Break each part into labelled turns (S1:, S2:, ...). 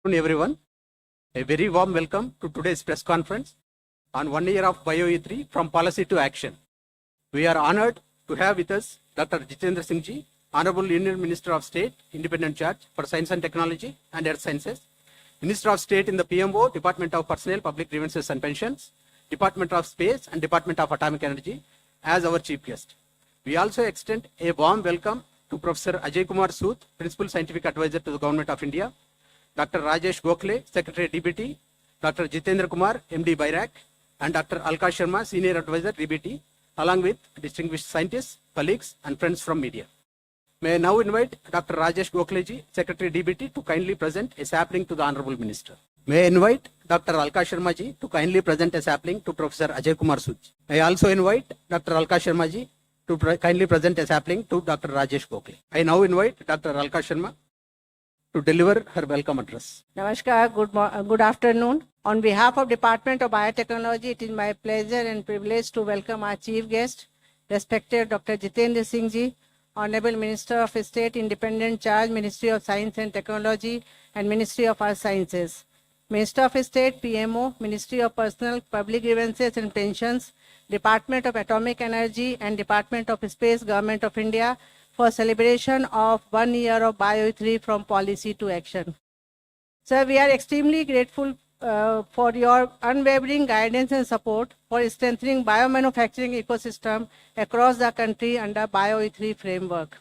S1: Afternoon, everyone. A very warm welcome to today's press conference on 1 year of BioE3 from policy to action. We are honored to have with us Dr. Jitendra Singh Ji, Honorable Union Minister of State, Independent Charge for Science and Technology and Earth Sciences, Minister of State in the PMO, Department of Personnel, Public Grievances and Pensions, Department of Space and Department of Atomic Energy as our chief guest. We also extend a warm welcome to Professor Ajay Kumar Sood, Principal Scientific Advisor to the Government of India, Dr. Rajesh Gokhale, Secretary DBT, Dr. Jitendra Kumar, MD BIRAC, and Dr. Alka Sharma, Senior Advisor DBT, along with distinguished scientists, colleagues, and friends from media. May I now invite Dr. Rajesh Gokhale Ji, Secretary DBT, to kindly present a sapling to the Honorable Minister. May I invite Dr. Alka Sharma Ji to kindly present a sapling to Professor Ajay Kumar Sood. May I also invite Dr. Alka Sharma Ji to kindly present a sapling to Dr. Rajesh Gokhale. I now invite Dr. Alka Sharma to deliver her welcome address.
S2: Namaskar, good afternoon. On behalf of Department of Biotechnology, it is my pleasure and privilege to welcome our chief guest, respected Dr. Jitendra Singh Ji, Honorable Minister of State, Independent Charge, Ministry of Science and Technology and Ministry of Earth Sciences, Minister of State, PMO, Ministry of Personnel, Public Grievances and Pensions, Department of Atomic Energy and Department of Space, Government of India, for celebration of 1 year of BioE3 from policy to action. Sir, we are extremely grateful for your unwavering guidance and support for strengthening biomanufacturing ecosystem across the country under BioE3 framework.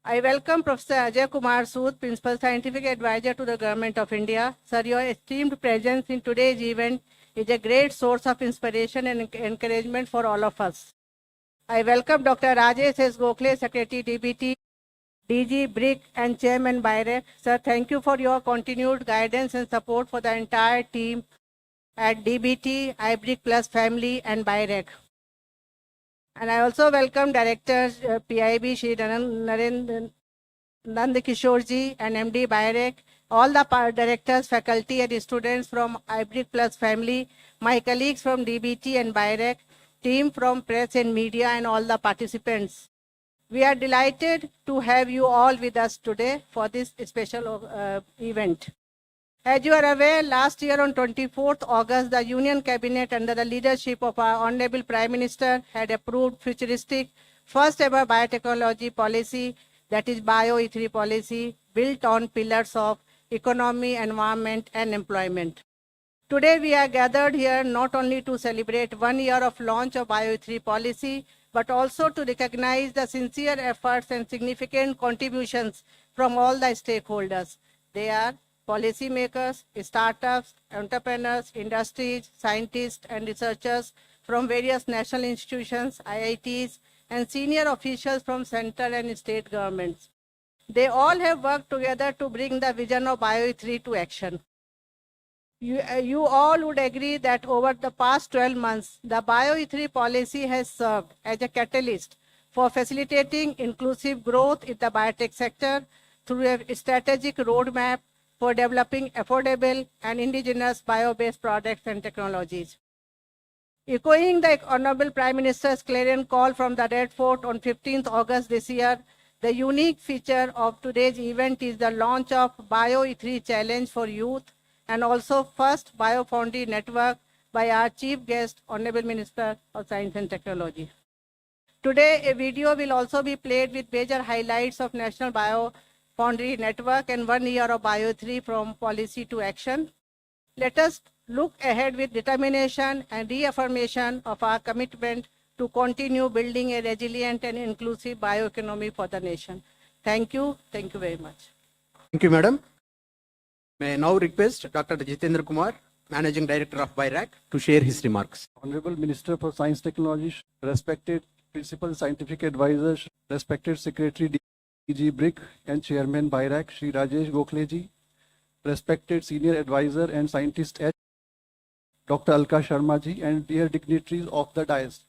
S2: I welcome Professor Ajay Kumar Sood, Principal Scientific Advisor to the Government of India. Sir, your esteemed presence in today's event is a great source of inspiration and encouragement for all of us. I welcome Dr. Rajesh S. Gokhale, Secretary DBT, DG BRIC and Chairman BIRAC. Sir, thank you for your continued guidance and support for the entire team at DBT, IBRIC Plus family and BIRAC. And I also welcome Directors PIB Shri Nand Kishore Ji and MD BIRAC, all the directors, faculty and students from IBRIC Plus family, my colleagues from DBT and BIRAC, team from press and media and all the participants. We are delighted to have you all with us today for this special event. As you are aware, last year on 24th August, the Union Cabinet under the leadership of our Honorable Prime Minister had approved futuristic first ever biotechnology policy, that is BioE3 policy, built on pillars of economy, environment and employment. Today we are gathered here not only to celebrate 1 year of launch of BioE3 policy, but also to recognize the sincere efforts and significant contributions from all the stakeholders. They are policymakers, startups, entrepreneurs, industries, scientists and researchers from various national institutions, IITs, and senior officials from central and state governments. They all have worked together to bring the vision of BioE3 to action. You all would agree that over the past 12 months, the BioE3 policy has served as a catalyst for facilitating inclusive growth in the biotech sector through a strategic roadmap for developing affordable and indigenous bio-based products and technologies. Echoing the Honorable Prime Minister's clarion call from the Red Fort on 15th August this year, the unique feature of today's event is the launch of BioE3 Challenge for Youth and also first BioFoundry network by our chief guest, Honorable Minister of Science and Technology. Today, a video will also be played with major highlights of National BioFoundry network and 1 year of BioE3 from policy to action. Let us look ahead with determination and reaffirmation of our commitment to continue building a resilient and inclusive bioeconomy for the nation. Thank you. Thank you very much.
S1: Thank you, Madam. May I now request Dr. Jitendra Kumar, Managing Director of BIRAC, to share his remarks.
S3: Honorable Minister for Science Technology, respected Principal Scientific Advisors, respected Secretary DG BRIC and Chairman BIRAC, Shri Rajesh Gokhale Ji, respected Senior Advisor and Scientist H, Dr. Alka Sharma Ji, and dear dignitaries of the dais.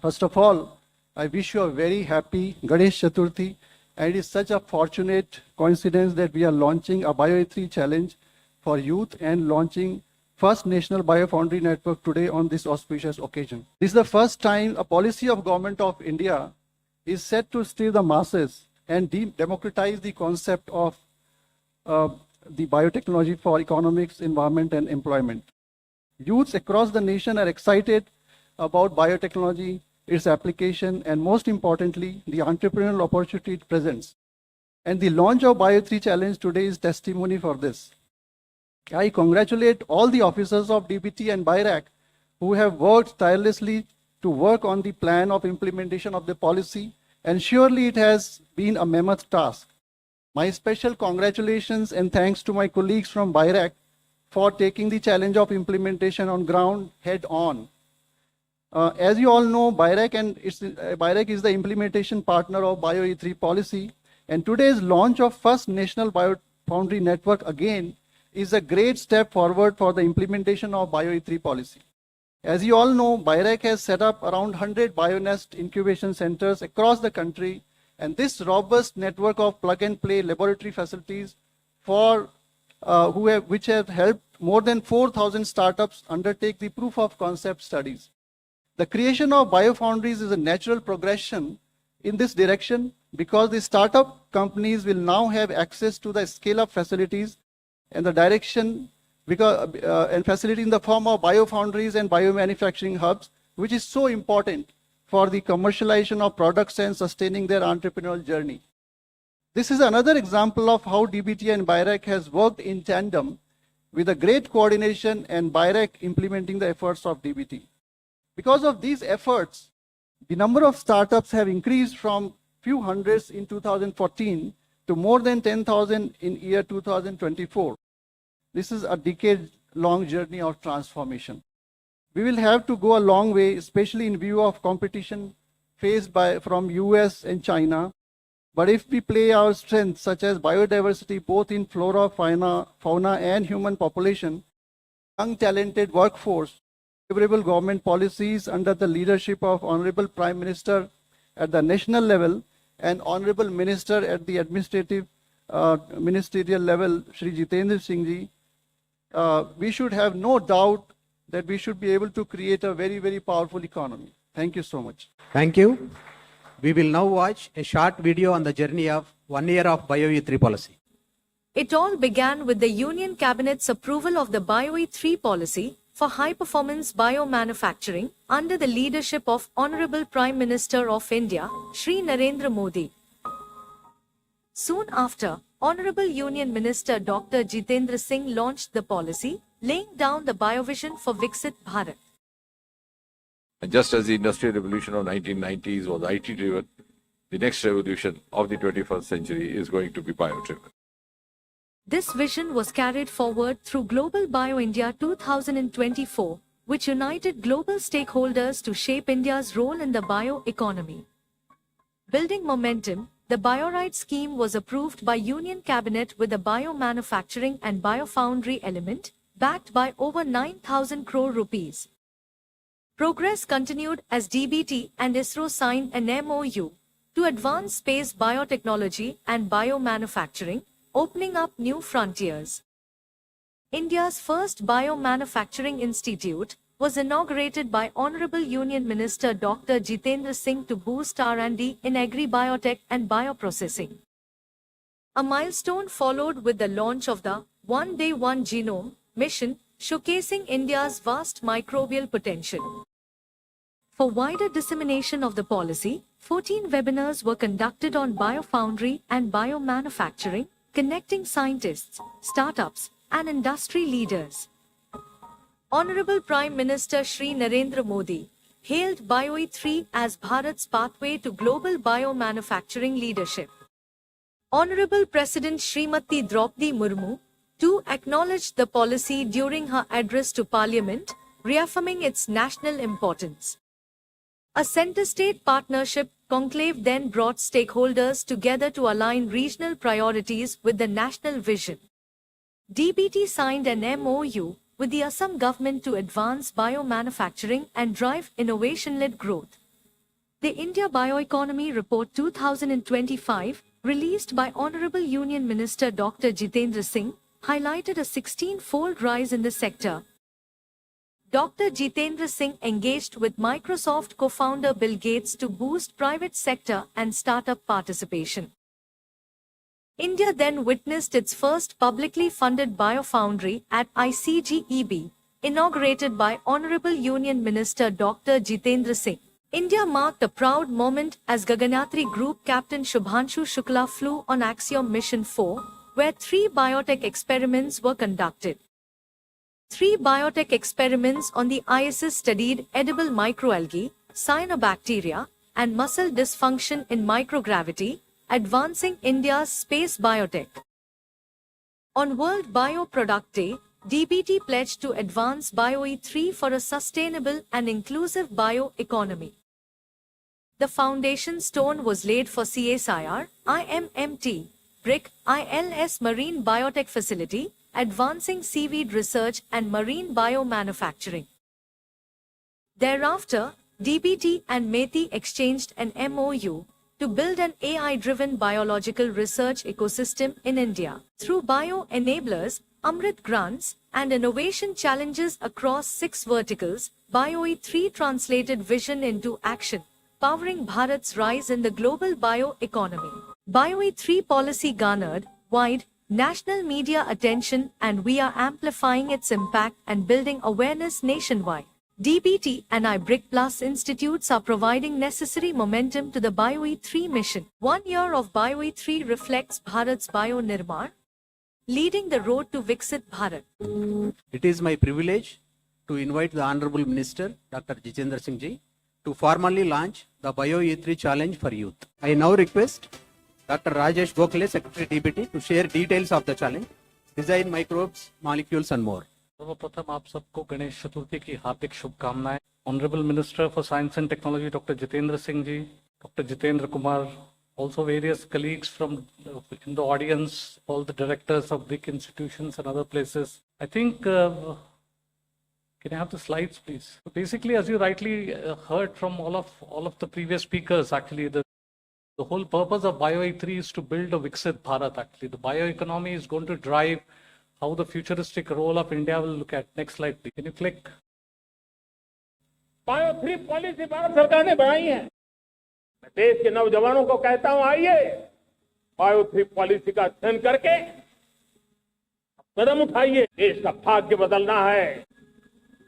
S3: First of all, I wish you a very happy Ganesh Chaturthi. And it is such a fortunate coincidence that we are launching a BioE3 challenge for youth and launching first national biofoundry network today on this auspicious occasion. This is the first time a policy of Government of India is set to stir the masses and democratize the concept of the biotechnology for economics, environment, and employment. Youths across the nation are excited about biotechnology, its application, and most importantly, the entrepreneurial opportunity it presents. And the launch of Bio3 Challenge today is testimony for this. I congratulate all the officers of DBT and BIRAC who have worked tirelessly to work on the plan of implementation of the policy, and surely it has been a mammoth task. My special congratulations and thanks to my colleagues from BIRAC for taking the challenge of implementation on ground head on. As you all know, BIRAC is the implementation partner of BioE3 policy, and today's launch of first national biofoundry network again is a great step forward for the implementation of BioE3 policy. As you all know, BIRAC has set up around 100 BioNest incubation centers across the country, and this robust network of plug-and-play laboratory facilities which have helped more than 4,000 startups undertake the proof of concept studies. The creation of biofoundries is a natural progression in this direction because the startup companies will now have access to the scale-up facilities and the direction and facility in the form of biofoundries and biomanufacturing hubs, which is so important for the commercialization of products and sustaining their entrepreneurial journey. This is another example of how DBT and BIRAC has worked in tandem with a great coordination and BIRAC implementing the efforts of DBT. Because of these efforts, the number of startups have increased from few hundreds in 2014 to more than 10,000 in year 2024. This is a decade-long journey of transformation. We will have to go a long way, especially in view of competition faced from US and China. But if we play our strengths, such as biodiversity, both in flora, fauna, and human population, young talented workforce, favorable government policies under the leadership of Honorable Prime Minister at the national level and Honorable Minister at the administrative ministerial level, Shri Jitendra Singh Ji, we should have no doubt that we should be able to create a very, very powerful economy. Thank you so much.
S1: Thank you. We will now watch a short video on the journey of 1 year of BioE3 policy.
S4: It all began with the Union Cabinet's approval of the BioE3 policy for high-performance biomanufacturing under the leadership of Honorable Prime Minister of India, Shri Narendra Modi. Soon after, Honorable Union Minister Dr. Jitendra Singh launched the policy, laying down the biovision for Viksit Bharat.
S5: And just as the industrial revolution of 1990s was IT-driven, the next revolution of the 21st century is going to be bio-driven.
S4: This vision was carried forward through Global Bio India 2024, which united global stakeholders to shape India's role in the bioeconomy. Building momentum, the BioRide scheme was approved by Union Cabinet with a biomanufacturing and biofoundry element, backed by over 9,000 crore rupees. Progress continued as DBT and ISRO signed an MOU to advance space biotechnology and biomanufacturing, opening up new frontiers. India's first biomanufacturing institute was inaugurated by Honorable Union Minister Dr. Jitendra Singh to boost R&D in agri-biotech and bioprocessing. A milestone followed with the launch of the One Day One Genome mission, showcasing India's vast microbial potential. For wider dissemination of the policy, 14 webinars were conducted on biofoundry and biomanufacturing, connecting scientists, startups, and industry leaders. Honorable Prime Minister Shri Narendra Modi hailed BioE3 as Bharat's pathway to global biomanufacturing leadership. Honorable President Srimati Draupadi Murmu too acknowledged the policy during her address to Parliament, reaffirming its national importance. A center-state partnership conclave then brought stakeholders together to align regional priorities with the national vision. DBT signed an MOU with the Assam government to advance biomanufacturing and drive innovation-led growth. The India Bioeconomy Report 2025, released by Honorable Union Minister Dr. Jitendra Singh, highlighted a 16-fold rise in the sector. Dr. Jitendra Singh engaged with Microsoft co-founder Bill Gates to boost private sector and startup participation. India then witnessed its first publicly funded biofoundry at ICGEB, inaugurated by Honorable Union Minister Dr. Jitendra Singh. India marked a proud moment as Gaganyatri Group Captain Shubhanshu Shukla flew on Axiom Mission 4, where 3 biotech experiments were conducted. 3 biotech experiments on the ISS studied edible microalgae, cyanobacteria, and muscle dysfunction in microgravity, advancing India's space biotech. On World Bioproduct Day, DBT pledged to advance BioE3 for a sustainable and inclusive bioeconomy. The foundation stone was laid for CSIR, IMMT, BRIC, ILS Marine Biotech Facility, advancing seaweed research and marine biomanufacturing. Thereafter, DBT and METI exchanged an MOU to build an AI-driven biological research ecosystem in India. Through bio-enablers, Amrit grants, and innovation challenges across 6 verticals, BioE3 translated vision into action, powering Bharat's rise in the global bioeconomy. BioE3 policy garnered wide national media attention, and we are amplifying its impact and building awareness nationwide. DBT and iBrick Plus institutes are providing necessary momentum to the BioE3 mission. 1 year of BioE3 reflects Bharat's Bio-Nirman, leading the road to Viksit Bharat.
S1: It is my privilege to invite the Honorable Minister, Dr. Jitendra Singh Ji, to formally launch the BioE3 Challenge for Youth. I now request Dr. Rajesh Gokhale, Secretary DBT, to share details of the challenge, design microbes, molecules and more.
S6: सर्वप्रथम आप सबको गणेश चतुर्थी की हार्दिक शुभकामनाएं। Honourable minister for science and technology doctor Jitendra Singh ji, doctor Jitendra Kumar, also various colleagues from in the audience, all the directors of big institutions and other places. I think, can I have the slides, please? So basically, as you rightly heard from all of the previous speakers, actually, the whole purpose of BioE3 is to build a Viksit Bharat. Actually, the bioeconomy is going to drive how the futuristic role of India will look at. Next slide, please. Can you click?
S7: Bio 3 policy Bharat सरकार ने बनाई है। मैं देश के नौजवानों को कहता हूं, आइए बायो 3 पॉलिसी का अध्ययन करके कदम उठाइए, देश का भाग्य बदलना है।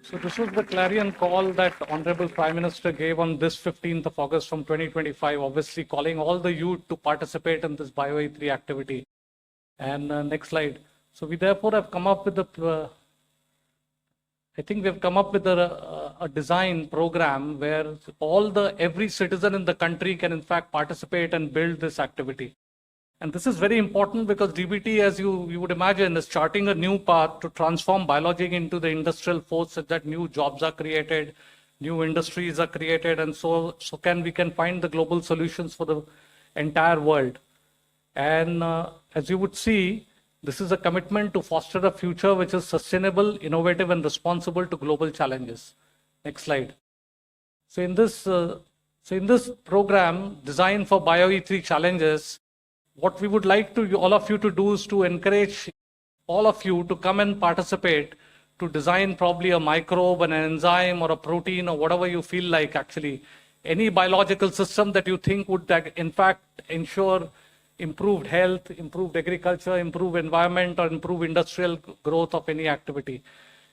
S6: So this was the clarion call that Honorable Prime Minister gave on this 15th of August from 2025, obviously calling all the youth to participate in this BioE3 activity. And next slide. So we therefore have come up with I think we've come up with a design program where every citizen in the country can in fact participate and build this activity. And this is very important because DBT, as you would imagine, is charting a new path to transform biology into the industrial force such that new jobs are created, new industries are created, and we can find the global solutions for the entire world. And as you would see, this is a commitment to foster a future which is sustainable, innovative, and responsible to global challenges. Next slide. So in this program designed for BioE3 challenges, what we would like to all of you to do is to encourage all of you to come and participate to design probably a microbe, an enzyme, or a protein, or whatever you feel like. Actually, any biological system that you think would in fact ensure improved health, improved agriculture, improved environment, or improved industrial growth of any activity.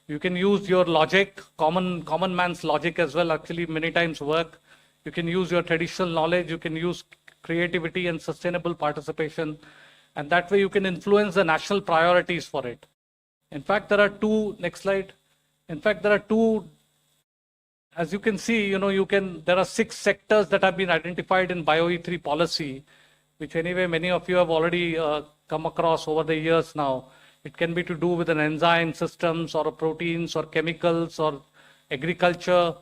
S6: You can use your logic, common man's logic as well, actually many times work. You can use your traditional knowledge, you can use creativity and sustainable participation, and that way you can influence the national priorities for it. In fact, there are two, next slide. In fact, there are two, as you can see, there are 6 sectors that have been identified in BioE3 policy, which anyway many of you have already come across over the years now. It can be to do with an enzyme systems or proteins or chemicals or agriculture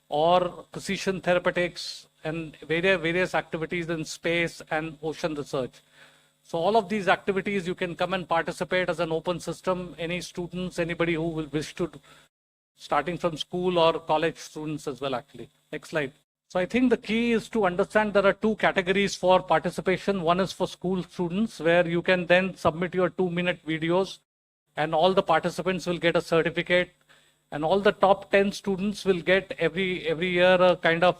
S6: or precision therapeutics and various activities in space and ocean research. So all of these activities you can come and participate as an open system. Any students, anybody who will wish to, starting from school or college students as well actually. Next slide. So I think the key is to understand there are 2 categories for participation. One is for school students, where you can then submit your 2-minute videos and all the participants will get a certificate, and all the top 10 students will get every year a kind of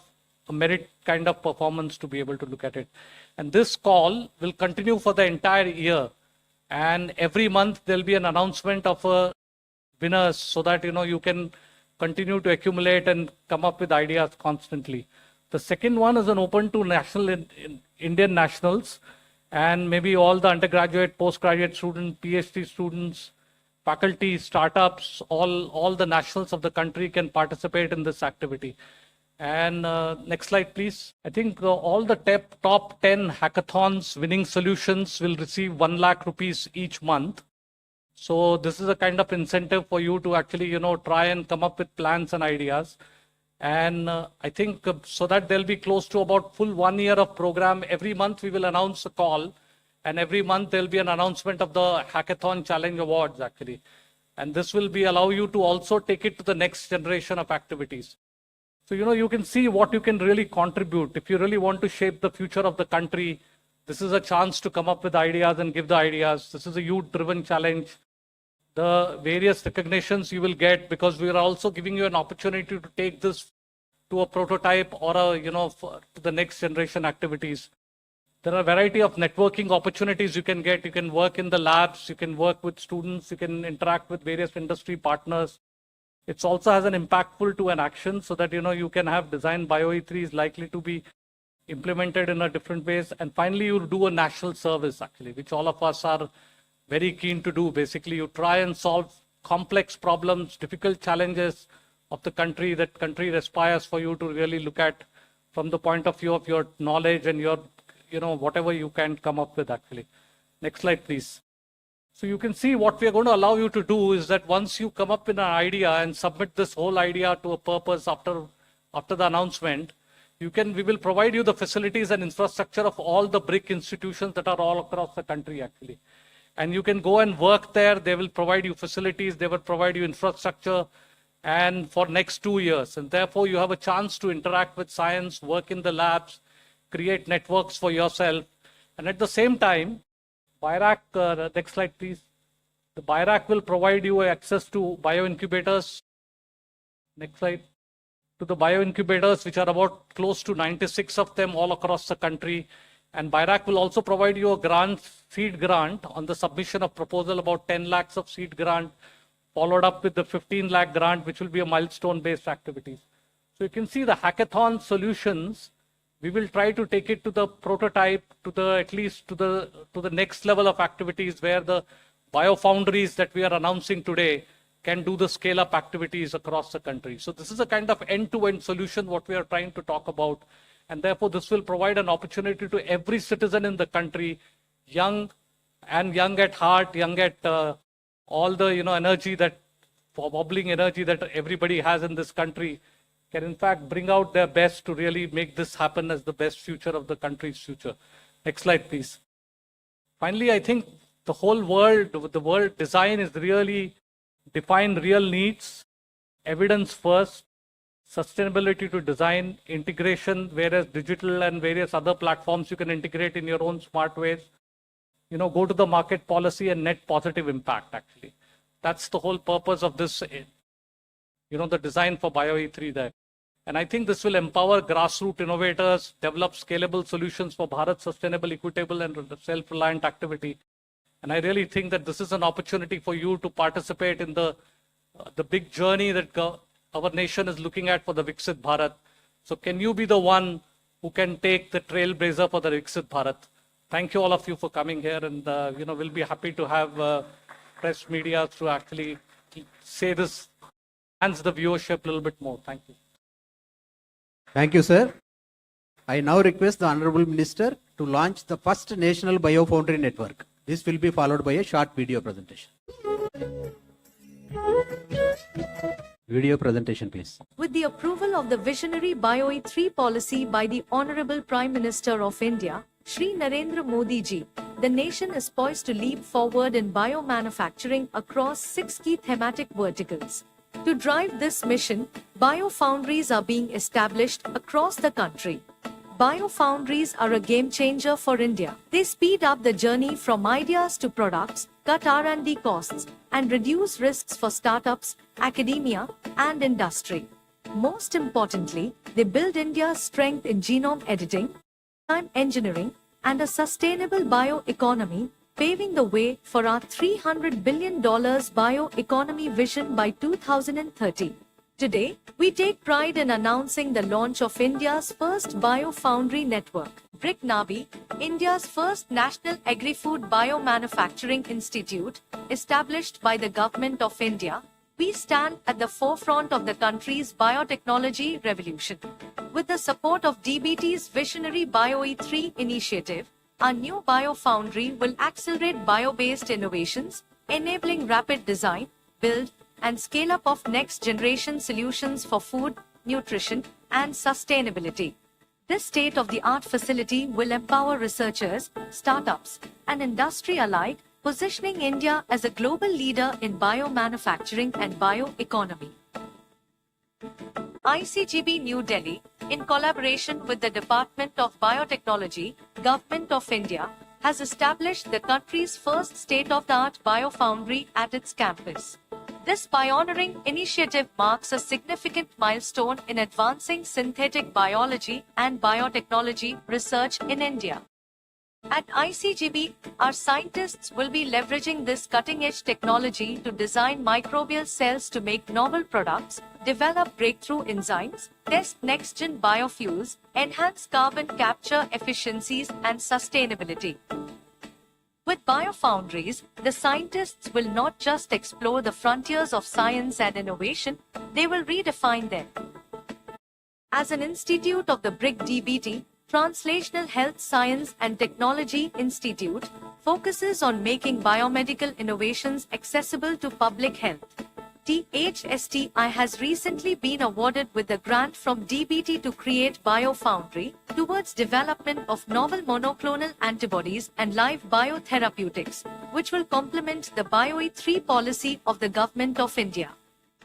S6: a merit kind of performance to be able to look at it. And this call will continue for the entire year. And every month there'll be an announcement of a winners so that, you can continue to accumulate and come up with ideas constantly. The second one is an open to Indian nationals and maybe all the undergraduate, postgraduate students, PhD students, faculty, startups, all the nationals of the country can participate in this activity. And next slide, please. I think all the top 10 hackathons winning solutions will receive 1 lakh rupees each month. So this is a kind of incentive for you to actually, try and come up with plans and ideas. And I think so that there'll be close to about full 1 year of program. Every month we will announce a call. And every month there'll be an announcement of the Hackathon Challenge Awards, actually. And this will allow you to also take it to the next generation of activities. So, you can see what you can really contribute. If you really want to shape the future of the country, this is a chance to come up with ideas and give the ideas. This is a youth-driven challenge. The various recognitions you will get, because we are also giving you an opportunity to take this to a prototype or to the next generation activities. There are a variety of networking opportunities you can get. You can work in the labs, you can work with students, you can interact with various industry partners. It also has an impactful to an action so that, you can have design BioE3 is likely to be implemented in a different ways. And finally, you do a national service, actually, which all of us are very keen to do. Basically, you try and solve complex problems, difficult challenges of the country that country aspires for you to really look at from the point of view of your knowledge and your, whatever you can come up with, actually. Next slide, please. So you can see what we are going to allow you to do is that once you come up with an idea and submit this whole idea to a purpose after the announcement, we will provide you the facilities and infrastructure of all the BRIC institutions that are all across the country, actually. And you can go and work there. They will provide you facilities. They will provide you infrastructure and for next 2 years. And therefore, you have a chance to interact with science, work in the labs, create networks for yourself. And at the same time, BIRAC, next slide, please. The BIRAC will provide you access to bioincubators. Next slide. To the bioincubators, which are about close to 96 of them all across the country. And BIRAC will also provide you a seed grant on the submission of proposal, about 10 lakhs of seed grant, followed up with the 15 lakh grant, which will be a milestone-based activities. So you can see the hackathon solutions. We will try to take it to the prototype, at least to the next level of activities where the biofoundries that we are announcing today can do the scale-up activities across the country. So this is a kind of end-to-end solution what we are trying to talk about. And therefore, this will provide an opportunity to every citizen in the country, young at heart, young at all the energy bubbling energy that everybody has in this country, can in fact bring out their best to really make this happen as the best future of the country's future. Next slide, please. Finally, I think the world design is really define real needs, evidence first, sustainability to design, integration, whereas digital and various other platforms you can integrate in your own smart ways. Go to the market policy and net positive impact, actually. That's the whole purpose of this, the design for BioE3 there. And I think this will empower grassroots innovators, develop scalable solutions for Bharat's sustainable, equitable, and self-reliant activity. And I really think that this is an opportunity for you to participate in the big journey that our nation is looking at for the Viksit Bharat. So can you be the one who can take the trailblazer for the Viksit Bharat? Thank you all of you for coming here, and we'll be happy to have press media to actually say this, enhance the viewership a little bit more. Thank you.
S1: Thank you, sir. I now request the Honorable Minister to launch the first National Biofoundry Network. This will be followed by a short video presentation. Video presentation, please.
S4: With the approval of the visionary BioE3 policy by the Honorable Prime Minister of India, Shri Narendra Modi ji, the nation is poised to leap forward in biomanufacturing across 6 key thematic verticals. To drive this mission, biofoundries are being established across the country. Biofoundries are a game changer for India. They speed up the journey from ideas to products, cut R&D costs, and reduce risks for startups, academia, and industry. Most importantly, they build India's strength in genome editing, enzyme engineering, and a sustainable bioeconomy, paving the way for our $300 billion bioeconomy vision by 2030. Today, we take pride in announcing the launch of India's first biofoundry network, BRIC Navi, India's first national agri-food biomanufacturing institute, established by the Government of India. We stand at the forefront of the country's biotechnology revolution. With the support of DBT's visionary BioE3 initiative, our new biofoundry will accelerate bio-based innovations, enabling rapid design, build, and scale up of next-generation solutions for food, nutrition, and sustainability. This state-of-the-art facility will empower researchers, startups, and industry alike, positioning India as a global leader in biomanufacturing and bioeconomy. ICGB New Delhi, in collaboration with the Department of Biotechnology, Government of India, has established the country's first state-of-the-art biofoundry at its campus. This pioneering initiative marks a significant milestone in advancing synthetic biology and biotechnology research in India. At ICGB, our scientists will be leveraging this cutting-edge technology to design microbial cells to make novel products, develop breakthrough enzymes, test next-gen biofuels, enhance carbon capture efficiencies and sustainability. With biofoundries, the scientists will not just explore the frontiers of science and innovation, they will redefine them. As an institute of the BRIC DBT, Translational Health Science and Technology Institute focuses on making biomedical innovations accessible to public health. THSTI has recently been awarded with a grant from DBT to create BioFoundry towards development of novel monoclonal antibodies and live biotherapeutics, which will complement the BioE3 policy of the Government of India.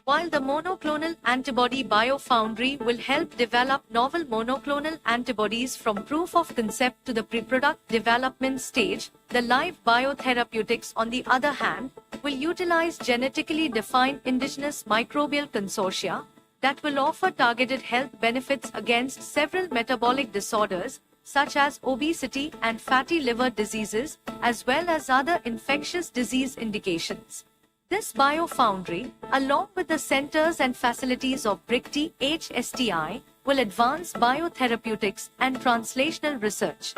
S4: While the monoclonal antibody BioFoundry will help develop novel monoclonal antibodies from proof of concept to the pre-product development stage, the live biotherapeutics, on the other hand, will utilize genetically defined indigenous microbial consortia that will offer targeted health benefits against several metabolic disorders such as obesity and fatty liver diseases, as well as other infectious disease indications. This biofoundry, along with the centers and facilities of BRIC THSTI, will advance biotherapeutics and translational research.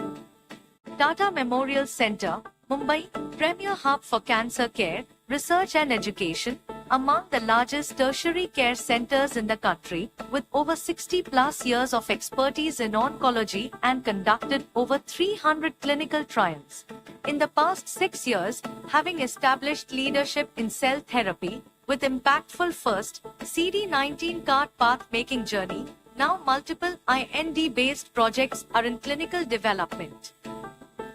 S4: Tata Memorial Centre, Mumbai, premier hub for cancer care, research and education, among the largest tertiary care centers in the country, with over 60+ years of expertise in oncology and conducted over 300 clinical trials. In the past 6 years, having established leadership in cell therapy with impactful first CD19 CAR path-making journey, now multiple IND-based projects are in clinical development.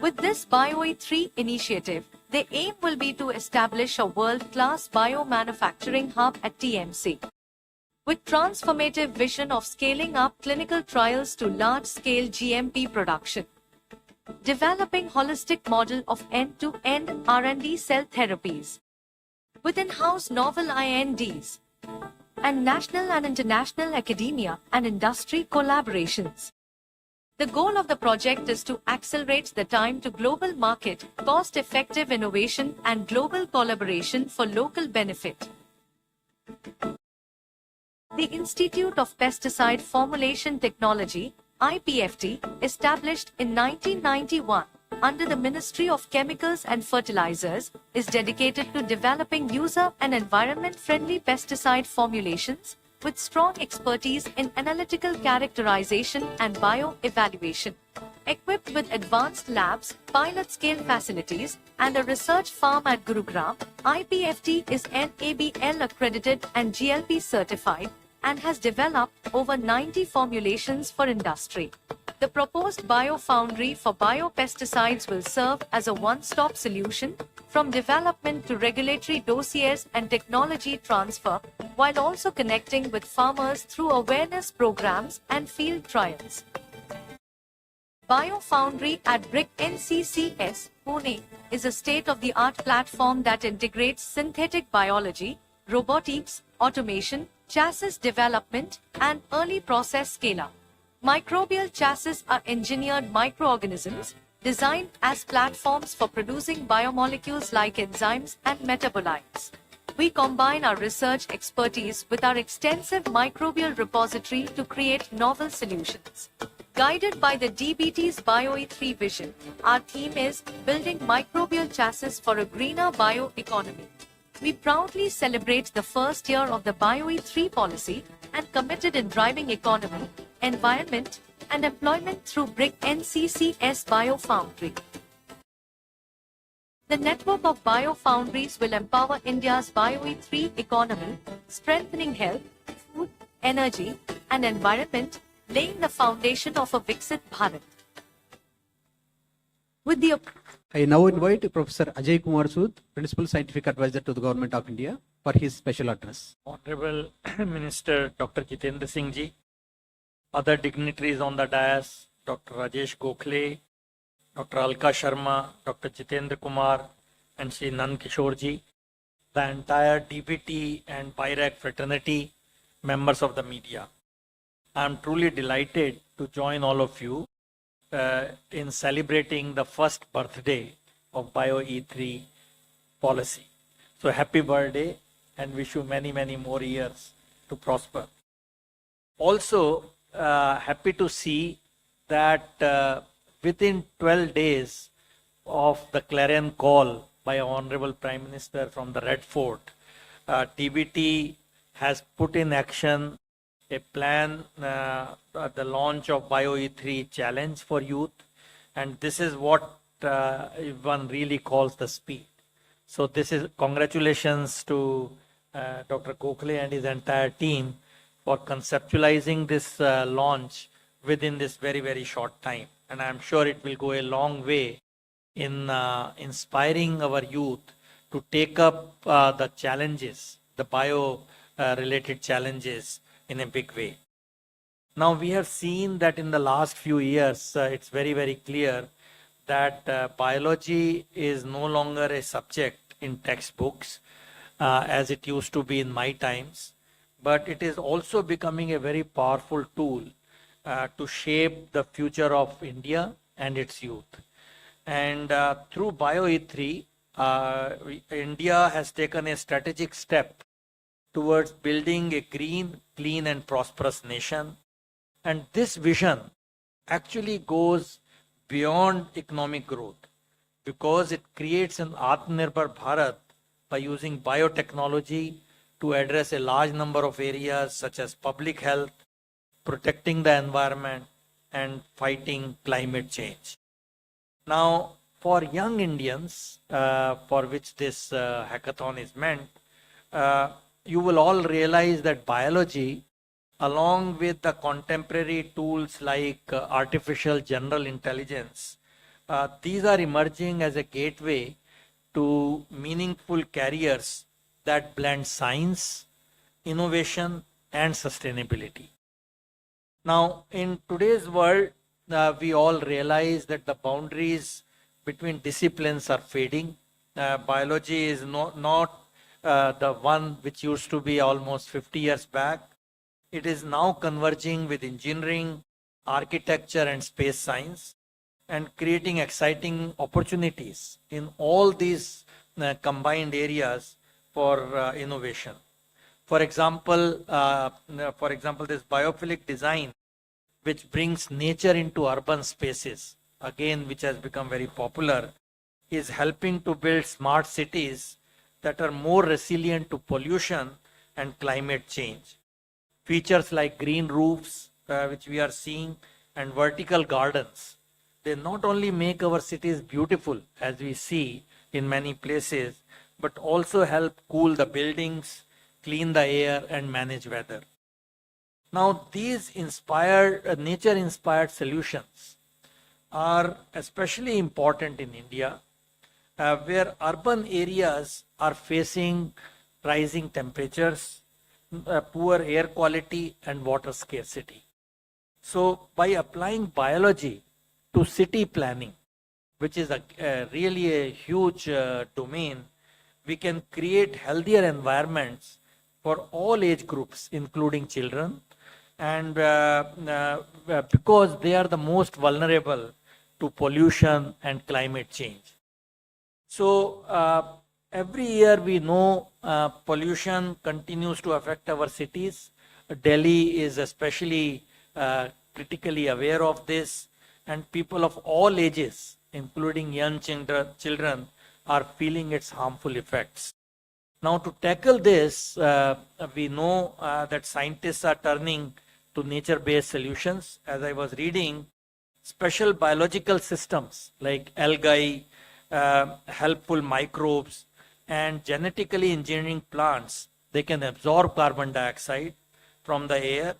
S4: With this BioE3 initiative, the aim will be to establish a world-class biomanufacturing hub at TMC. With transformative vision of scaling up clinical trials to large-scale GMP production. Developing holistic model of end-to-end R&D cell therapies. With in-house novel INDs. And national and international academia and industry collaborations. The goal of the project is to accelerate the time to global market, cost-effective innovation and global collaboration for local benefit. The Institute of Pesticide Formulation Technology, IPFT, established in 1991 under the Ministry of Chemicals and Fertilizers, is dedicated to developing user and environment-friendly pesticide formulations with strong expertise in analytical characterization and bioevaluation. Equipped with advanced labs, pilot-scale facilities, and a research farm at Gurugram, IPFT is NABL accredited and GLP certified and has developed over 90 formulations for industry. The proposed biofoundry for biopesticides will serve as a one-stop solution from development to regulatory dossiers and technology transfer, while also connecting with farmers through awareness programs and field trials. Biofoundry at BRIC NCCS, Pune, is a state-of-the-art platform that integrates synthetic biology, robotics, automation, chassis development, and early process scale-up. Microbial chassis are engineered microorganisms designed as platforms for producing biomolecules like enzymes and metabolites. We combine our research expertise with our extensive microbial repository to create novel solutions. Guided by the DBT's BioE3 vision, our theme is building microbial chassis for a greener bioeconomy. We proudly celebrate the first year of the BioE3 policy and committed in driving economy, environment, and employment through BRIC NCCS Biofoundry. The network of biofoundries will empower India's BioE3 economy, strengthening health, food, energy, and environment, laying the foundation of a Viksit Bharat. With the
S1: I now invite Professor Ajay Kumar Sood, Principal Scientific Advisor to the Government of India, for his special address.
S8: Honorable Minister Dr. Jitendra Singh ji, other dignitaries on the dais, Dr. Rajesh Gokhale, Dr. Alka Sharma, Dr. Jitendra Kumar, and Shri Nand Kishore ji, the entire DBT and BIRAC fraternity, members of the media. I am truly delighted to join all of you in celebrating the first birthday of BioE3 policy. So happy birthday and wish you many, many more years to prosper. Also, happy to see that within 12 days of the clarion call by Honorable Prime Minister from the Red Fort, DBT has put in action a plan, the launch of BioE3 challenge for youth, and this is what one really calls the speed. So this is congratulations to Dr. Gokhale and his entire team for conceptualizing this launch within this very, very short time. And I'm sure it will go a long way in inspiring our youth to take up the challenges, the bio related challenges in a big way. Now we have seen that in the last few years, it's very, very clear that biology is no longer a subject in textbooks as it used to be in my times, but it is also becoming a very powerful tool to shape the future of India and its youth. And through BioE3, India has taken a strategic step towards building a green, clean and prosperous nation. And this vision actually goes beyond economic growth because it creates an Atmanirbhar Bharat by using biotechnology to address a large number of areas such as public health, protecting the environment and fighting climate change. Now, for young Indians, for which this hackathon is meant, you will all realize that biology, along with the contemporary tools like artificial general intelligence, these are emerging as a gateway to meaningful careers that blend science, innovation, and sustainability. Now, in today's world, we all realize that the boundaries between disciplines are fading. Biology is not the one which used to be almost 50 years back. It is now converging with engineering, architecture, and space science, and creating exciting opportunities in all these combined areas for innovation. For example, this biophilic design, which brings nature into urban spaces, again, which has become very popular, is helping to build smart cities that are more resilient to pollution and climate change. Features like green roofs, which we are seeing, and vertical gardens, they not only make our cities beautiful, as we see in many places, but also help cool the buildings, clean the air, and manage weather. Now, these nature-inspired solutions are especially important in India, where urban areas are facing rising temperatures, poor air quality, and water scarcity. So, by applying biology to city planning, which is really a huge domain, we can create healthier environments for all age groups, including children, and because they are the most vulnerable to pollution and climate change. So every year we know pollution continues to affect our cities. Delhi is especially critically aware of this, and people of all ages, including young children, are feeling its harmful effects. Now, to tackle this, we know that scientists are turning to nature-based solutions. As I was reading, special biological systems like algae, helpful microbes, and genetically engineering plants, they can absorb carbon dioxide from the air,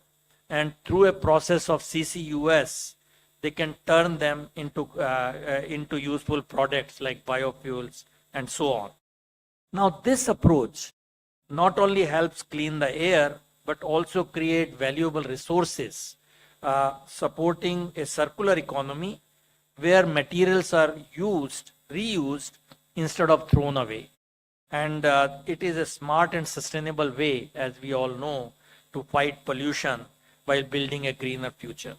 S8: and through a process of CCUS, they can turn them into useful products like biofuels and so on. Now, this approach not only helps clean the air, but also create valuable resources, supporting a circular economy where materials are reused instead of thrown away. And it is a smart and sustainable way, as we all know, to fight pollution while building a greener future.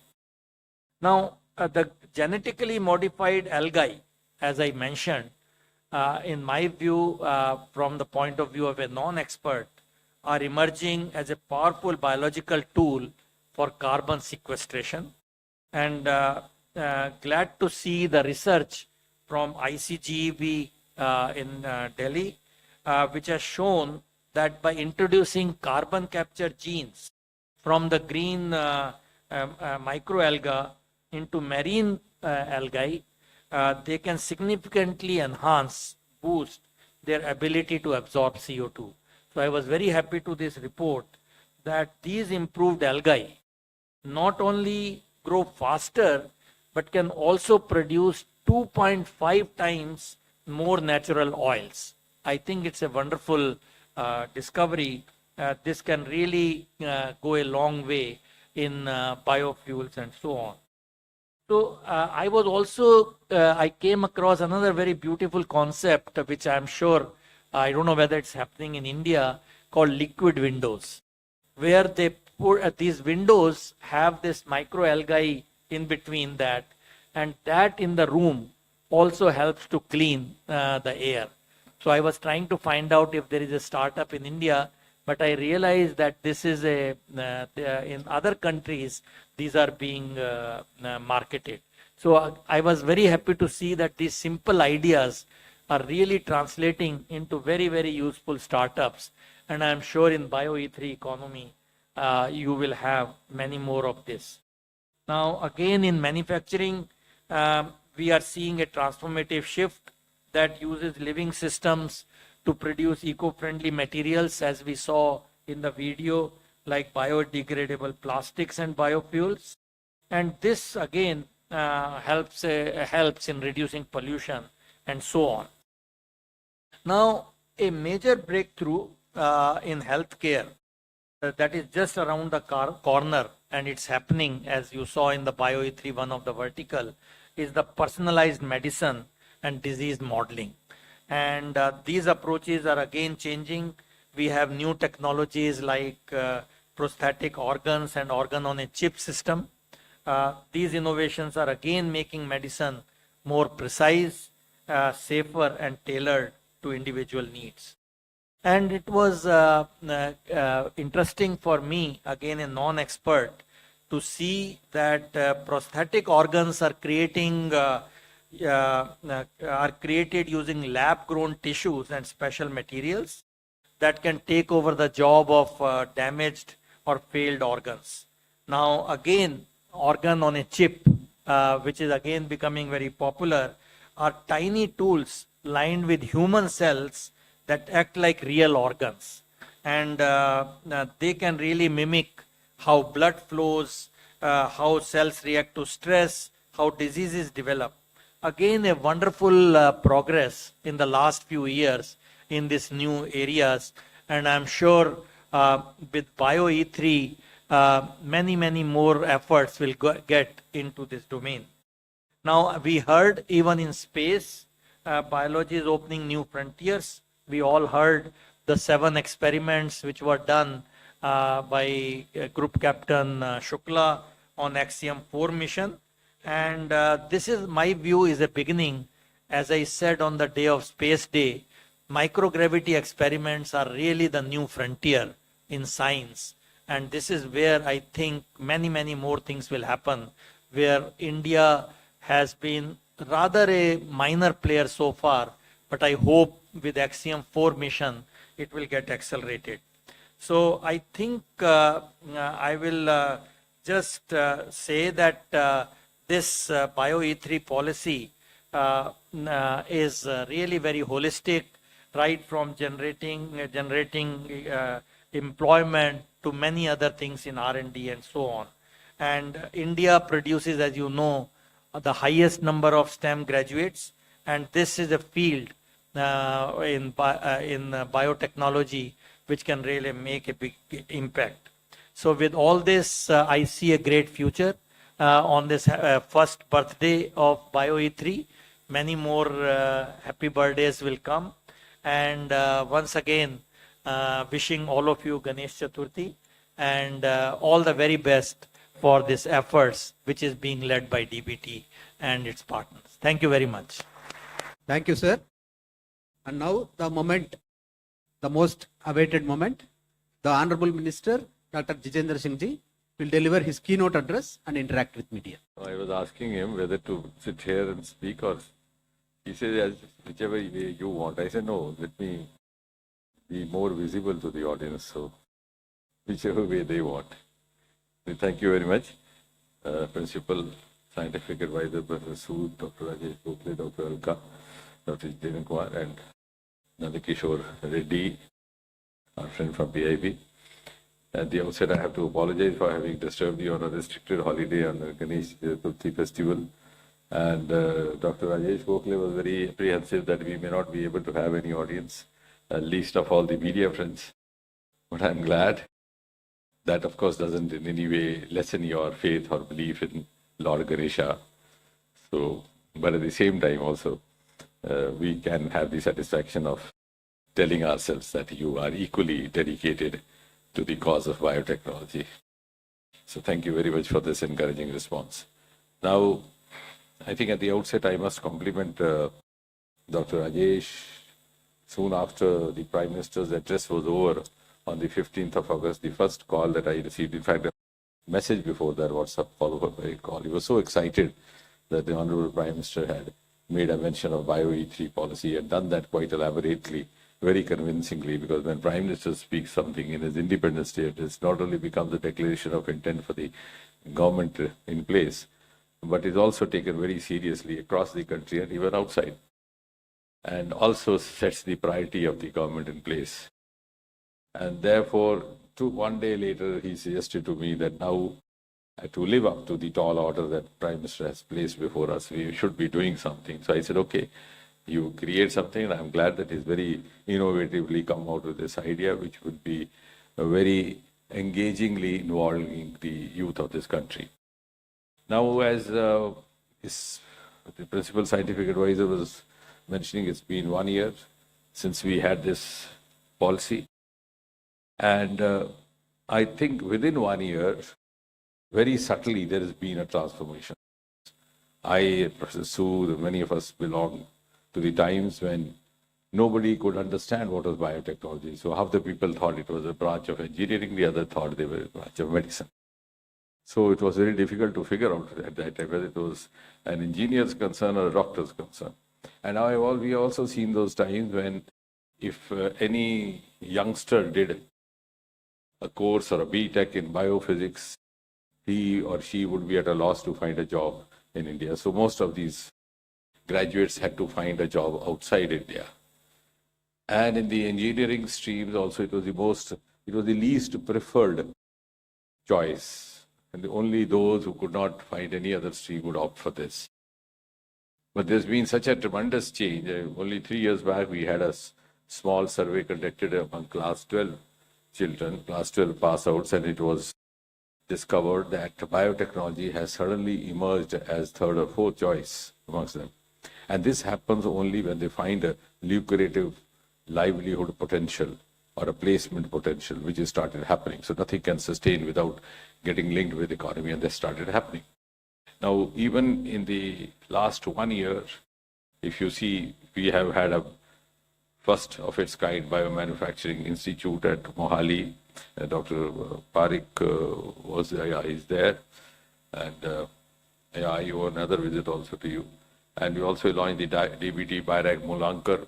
S8: Now, the genetically modified algae, as I mentioned, in my view, from the point of view of a non-expert, are emerging as a powerful biological tool for carbon sequestration. And glad to see the research from ICGEB in Delhi, which has shown that by introducing carbon capture genes from the green microalga into marine algae, they can significantly boost their ability to absorb CO2. So I was very happy to this report that these improved algae not only grow faster, but can also produce 2.5 times more natural oils. I think it's a wonderful discovery. This can really go a long way in biofuels and so on. So I came across another very beautiful concept, which I'm sure, I don't know whether it's happening in India, called liquid windows, where they put these windows have this microalgae in between that, and that in the room also helps to clean the air. So I was trying to find out if there is a startup in India, but I realized that this is in other countries, these are being marketed. So I was very happy to see that these simple ideas are really translating into very, very useful startups. And I'm sure in Bio-E3 economy, you will have many more of this. Now, again, in manufacturing, we are seeing a transformative shift that uses living systems to produce eco-friendly materials, as we saw in the video, like biodegradable plastics and biofuels. And this, again, helps in reducing pollution and so on. Now, a major breakthrough in healthcare that is just around the corner, and it's happening, as you saw in the Bio-E3, one of the vertical, is the personalized medicine and disease modeling. And these approaches are again changing. We have new technologies like prosthetic organs and organ on a chip system. These innovations are again making medicine more precise, safer, and tailored to individual needs. And it was interesting for me, again a non-expert, to see that prosthetic organs are created using lab-grown tissues and special materials that can take over the job of damaged or failed organs. Now, again, organ on a chip, which is again becoming very popular, are tiny tools lined with human cells that act like real organs. And they can really mimic how blood flows, how cells react to stress, how diseases develop. Again, a wonderful progress in the last few years in these new areas. And I'm sure with Bio-E3, many more efforts will get into this domain. Now, we heard even in space, biology is opening new frontiers. We all heard the 7 experiments which were done by Group Captain Shukla on Axiom 4 mission. And this is, my view, is a beginning. As I said on the day of Space Day, microgravity experiments are really the new frontier in science. And this is where I think many, many more things will happen, where India has been rather a minor player so far, but I hope with Axiom 4 mission, it will get accelerated. So I think I will just say that this Bio-E3 policy is really very holistic, right from generating employment to many other things in R&D and so on. And India produces, as you know, the highest number of STEM graduates, and this is a field in biotechnology which can really make a big impact. So with all this, I see a great future on this first birthday of Bio-E3. Many more happy birthdays will come. And once again, wishing all of you Ganesh Chaturthi and all the very best for this efforts which is being led by DBT and its partners. Thank you very much.
S1: Thank you, sir. And now the moment, the most awaited moment, the Honorable Minister, Dr. Jitendra Singh Ji, will deliver his keynote address and interact with media.
S5: I was asking him whether to sit here and speak, or he said, whichever way you want. I said, no, let me be more visible to the audience, so whichever way they want. Thank you very much, Principal Scientific Advisor, Professor Sood, Dr. Rajesh Gokhale, Dr. Alka, Dr. Jitendra Kumar, and Nandakishore Reddy, our friend from PIB. At the outset, I have to apologize for having disturbed you on a restricted holiday on the Ganesh Chaturthi festival. And Dr. Rajesh Gokhale was very apprehensive that we may not be able to have any audience, least of all the media friends. But I'm glad. That, of course, doesn't in any way lessen your faith or belief in Lord Ganesha. So, but at the same time also, we can have the satisfaction of telling ourselves that you are equally dedicated to the cause of biotechnology. So thank you very much for this encouraging response. Now, I think at the outset, I must compliment Dr. Rajesh. Soon after the Prime Minister's address was over, on the 15th of August, the first call that I received, in fact, a message before that, WhatsApp followed by a call. He was so excited that the Honorable Prime Minister had made a mention of Bio-E3 policy and done that quite elaborately, very convincingly, because when Prime Minister speaks something in his Independence Day, it not only becomes a declaration of intent for the government in place, but is also taken very seriously across the country and even outside, and also sets the priority of the government in place. And therefore, one day later, he suggested to me that now, to live up to the tall order that Prime Minister has placed before us, we should be doing something. So I said, okay, you create something, and I'm glad that he's very innovatively come out with this idea, which would be very engagingly involving the youth of this country. Now, as the Principal Scientific Advisor was mentioning, it's been 1 year since we had this policy. And I think within 1 year, very subtly, there has been a transformation. Professor Sood, many of us belong to the times when nobody could understand what was biotechnology. So half the people thought it was a branch of engineering, the other thought they were a branch of medicine. So it was very difficult to figure out at that time whether it was an engineer's concern or a doctor's concern. And now we have also seen those times when if any youngster did a course or a B.Tech in biophysics, he or she would be at a loss to find a job in India. So most of these graduates had to find a job outside India. And in the engineering streams also, it was the least preferred choice. And only those who could not find any other stream would opt for this. But there's been such a tremendous change. Only 3 years back, we had a small survey conducted among class 12 children, class 12 pass outs, and it was discovered that biotechnology has suddenly emerged as third or fourth choice amongst them. And this happens only when they find a lucrative livelihood potential or a placement potential, which has started happening. So nothing can sustain without getting linked with the economy, and that started happening. Now, even in the last 1 year, if you see, we have had a first of its kind biomanufacturing institute at Mohali. Dr. Parik is there, and I owe another visit also to you. And we also launched the DBT BIRAC Mulankar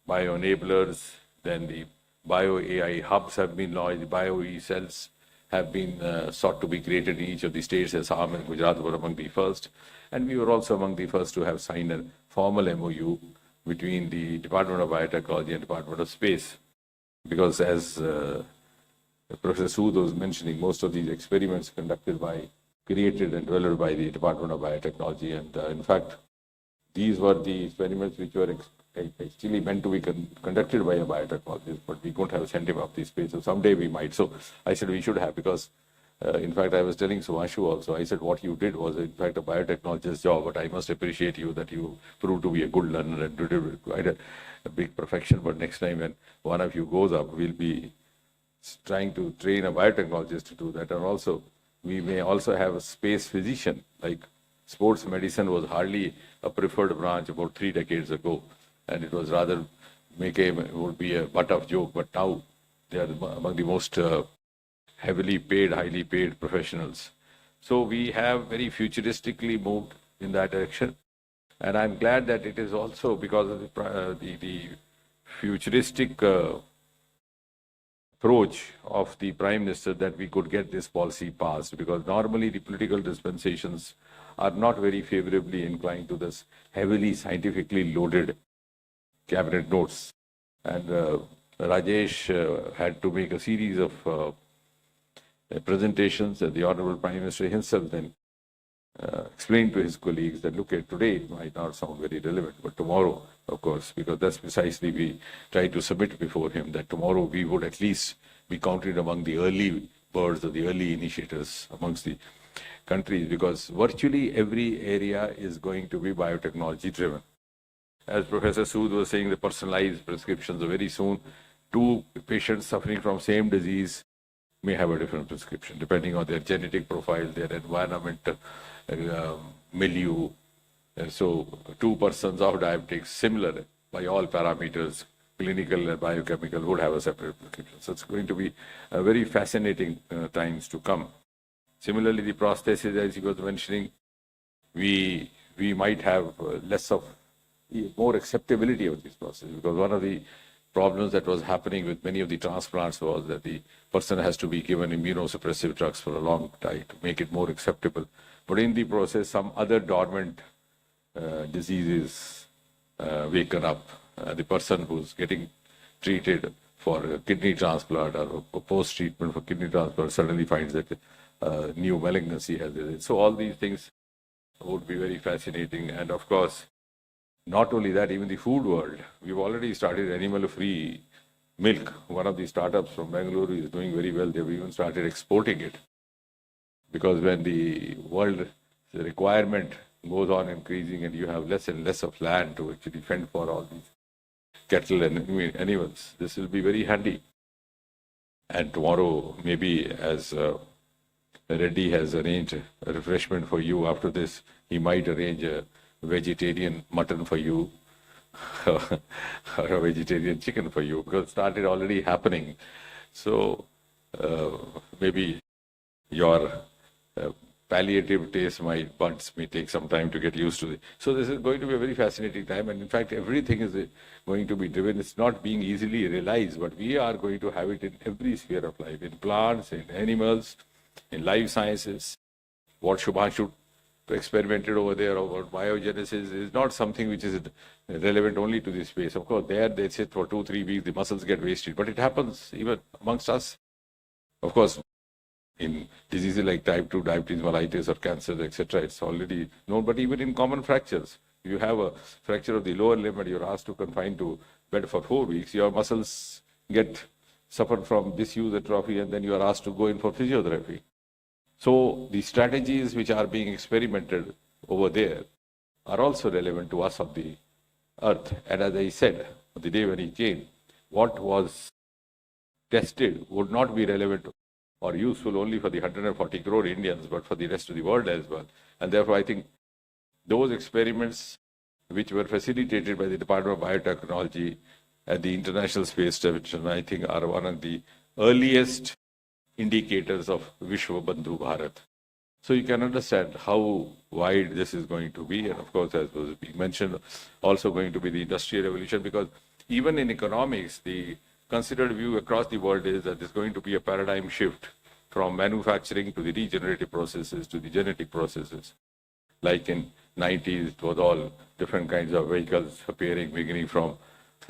S5: bio enablers. Then the bio AI hubs have been launched. The bio E cells have been sought to be created in each of the states. Assam and Gujarat were among the first, and we were also among the first to have signed a formal MOU between the Department of Biotechnology and Department of Space, because as Professor Sood was mentioning, most of these experiments created and developed by the Department of Biotechnology, and in fact, these were the experiments which were actually meant to be conducted by a biotechnologist, but we couldn't have sent him up the space. So someday we might. So I said we should have, because in fact, I was telling Suvanshu also, I said what you did was in fact a biotechnologist's job, but I must appreciate you that you proved to be a good learner and did it quite a big perfection. But next time when one of you goes up, we'll be trying to train a biotechnologist to do that. And also, we may also have a space physician, like sports medicine was hardly a preferred branch about 3 decades ago. And it was rather would be a butt of joke, but now they are among the most heavily paid, highly paid professionals. So we have very futuristically moved in that direction. And I'm glad that it is also because of the futuristic approach of the Prime Minister that we could get this policy passed, because normally the political dispensations are not very favorably inclined to this heavily scientifically loaded cabinet notes. And Rajesh had to make a series of presentations, and the Honorable Prime Minister himself then explained to his colleagues that, look, at today it might not sound very relevant, but tomorrow, of course, because that's precisely we tried to submit before him, that tomorrow we would at least be counted among the early birds or the early initiators amongst the countries, because virtually every area is going to be biotechnology driven. As Professor Sood was saying, the personalized prescriptions are very soon. 2 patients suffering from same disease may have a different prescription, depending on their genetic profile, their environment, milieu. So 2 persons of diabetics, similar by all parameters, clinical and biochemical, would have a separate prescription. So it's going to be a very fascinating times to come. Similarly, the prosthesis, as he was mentioning, we might have more acceptability of this process, because one of the problems that was happening with many of the transplants was that the person has to be given immunosuppressive drugs for a long time to make it more acceptable. But in the process, some other dormant diseases waken up. The person who's getting treated for a kidney transplant or post-treatment for kidney transplant suddenly finds that new malignancy has it. So all these things would be very fascinating. And of course, not only that, even the food world. We've already started animal-free milk. One of the startups from Bangalore is doing very well. They've even started exporting it. Because when the requirement goes on increasing and you have less and less of land to actually fend for all these cattle and animals, this will be very handy. And tomorrow, maybe as Reddy has arranged a refreshment for you after this, he might arrange a vegetarian mutton for you or a vegetarian chicken for you, because it started already happening. So maybe your palliative taste, my buds may take some time to get used to it. So this is going to be a very fascinating time, and in fact everything is going to be driven. It's not being easily realized, but we are going to have it in every sphere of life, in plants, in animals, in life sciences. What Shubhanshu experimented over there about biogenesis is not something which is relevant only to this space. Of course, there they sit for 2-3 weeks, the muscles get wasted, but it happens even amongst us. Of course, in diseases like type 2 diabetes mellitus or cancer, etc., it's already known, but even in common fractures, if you have a fracture of the lower limb and you're asked to confine to bed for 4 weeks, your muscles suffer from disuse atrophy, and then you are asked to go in for physiotherapy. So the strategies which are being experimented over there are also relevant to us on the earth. And as I said, on the day when he came, what was tested would not be relevant or useful only for the 140 crore Indians, but for the rest of the world as well. And therefore, I think those experiments which were facilitated by the Department of Biotechnology at the International Space Station, I think are one of the earliest indicators of Vishwa Bandhu Bharat. So you can understand how wide this is going to be. And of course, as was being mentioned, also going to be the industrial revolution, because even in economics, the considered view across the world is that there's going to be a paradigm shift from manufacturing to the regenerative processes to the genetic processes. Like in 90s, it was all different kinds of vehicles appearing, beginning from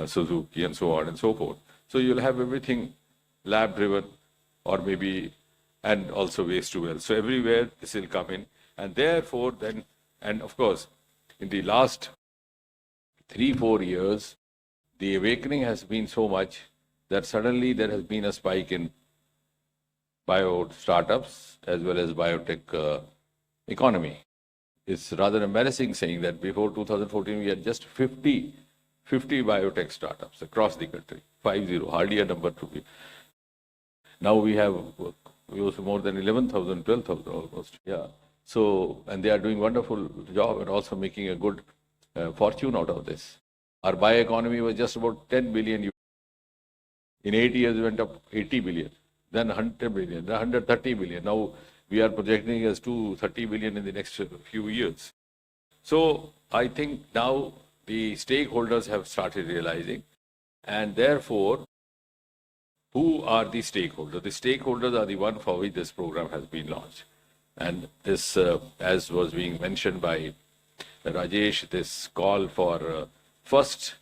S5: Suzuki and so on and so forth. So you'll have everything lab driven, or maybe, and also waste to wealth. So everywhere this will come in. And therefore then, and of course, in the last 3-4 years, the awakening has been so much that suddenly there has been a spike in bio startups as well as biotech economy. It's rather embarrassing saying that before 2014 we had just 50 biotech startups across the country, 50, hardly a number to be. Now we have more than 11,000, 12,000 almost. Yeah. So, and they are doing wonderful job and also making a good fortune out of this. Our bioeconomy was just about 10 billion. In 8 years, it went up 80 billion, then 100 billion, then 130 billion. Now we are projecting as 230 billion in the next few years. So I think now the stakeholders have started realizing, and therefore, who are the stakeholders? The stakeholders are the one for which this program has been launched. And this, as was being mentioned by Rajesh, this call for first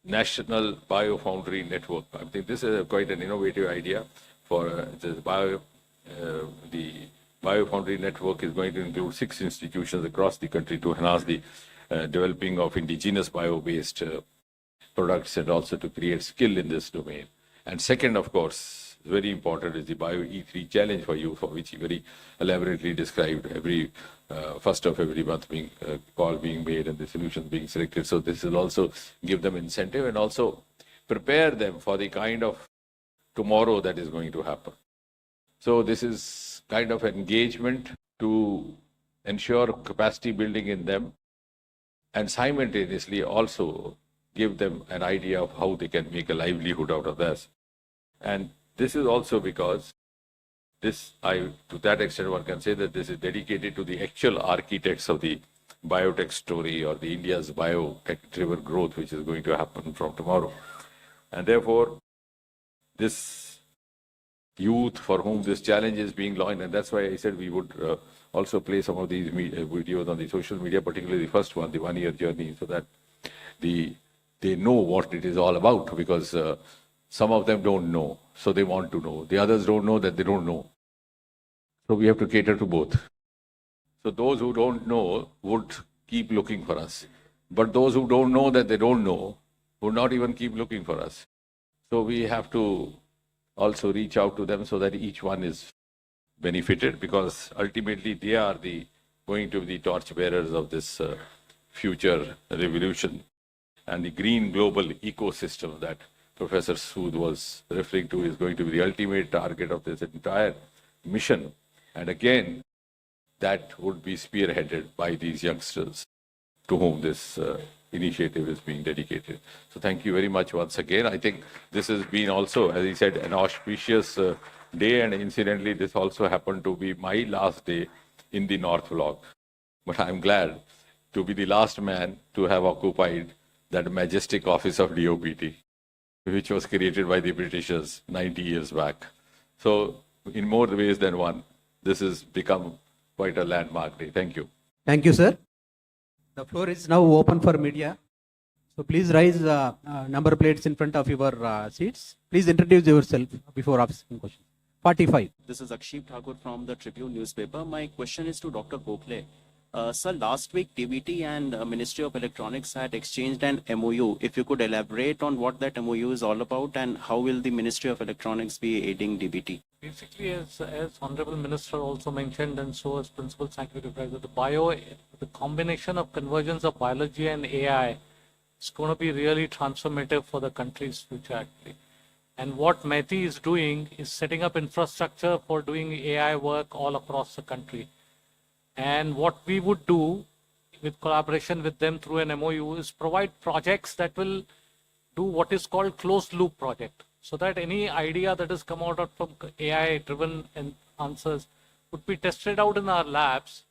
S5: national biofoundry network. I think this is quite an innovative idea for the biofoundry network is going to include 6 institutions across the country to enhance the developing of indigenous bio-based products and also to create skill in this domain. And second, of course, very important is the Bio E3 challenge for you, for which he very elaborately described every first of every month being call being made and the solutions being selected. So this will also give them incentive and also prepare them for the kind of tomorrow that is going to happen. So this is kind of engagement to ensure capacity building in them and simultaneously also give them an idea of how they can make a livelihood out of this. And this is also because this, to that extent, one can say that this is dedicated to the actual architects of the biotech story or the India's biotech-driven growth, which is going to happen from tomorrow. And therefore, this youth for whom this challenge is being launched, and that's why I said we would also play some of these videos on the social media, particularly the first one, the 1-year journey, so that they know what it is all about, because some of them don't know, so they want to know. The others don't know that they don't know. So we have to cater to both. So those who don't know would keep looking for us. But those who don't know that they don't know would not even keep looking for us. So we have to also reach out to them so that each one is benefited, because ultimately they are going to be the torchbearers of this future revolution. And the green global ecosystem that Professor Sood was referring to is going to be the ultimate target of this entire mission. And again, that would be spearheaded by these youngsters to whom this initiative is being dedicated. So thank you very much once again. I think this has been also, as he said, an auspicious day, and incidentally, this also happened to be my last day in the North Block. But I'm glad to be the last man to have occupied that majestic office of DOPT, which was created by the Britishers 90 years back. So in more ways than one, this has become quite a landmark day. Thank you.
S1: Thank you, sir. The floor is now open for media. So please raise number plates in front of your seats. Please introduce yourself before asking questions. 45.
S9: This is Akship Thakur from the Tribune newspaper. My question is to Dr. Gokhale. Sir, last week DBT and Ministry of Electronics had exchanged an MOU. If you could elaborate on what that MOU is all about and how will the Ministry of Electronics be aiding DBT?
S6: Basically, as Honorable Minister also mentioned, and so as Principal Scientific Advisor, the combination of convergence of biology and AI is going to be really transformative for the country's future, actually. And what METI is doing is setting up infrastructure for doing AI work all across the country. And what we would do with collaboration with them through an MOU is provide projects that will do what is called closed loop project. So that any idea that has come out from AI driven answers would be tested out in our labs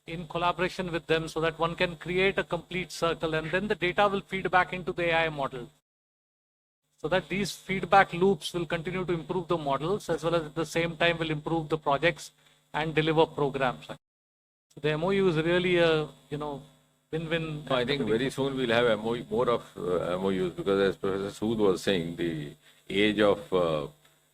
S6: in collaboration with them so that one can create a complete circle and then the data will feed back into the AI model. So that these feedback loops will continue to improve the models as well as at the same time will improve the projects and deliver programs. So the MOU is really a, win-win.
S5: I think very soon we'll have more of MOUs because as Professor Sood was saying, the age of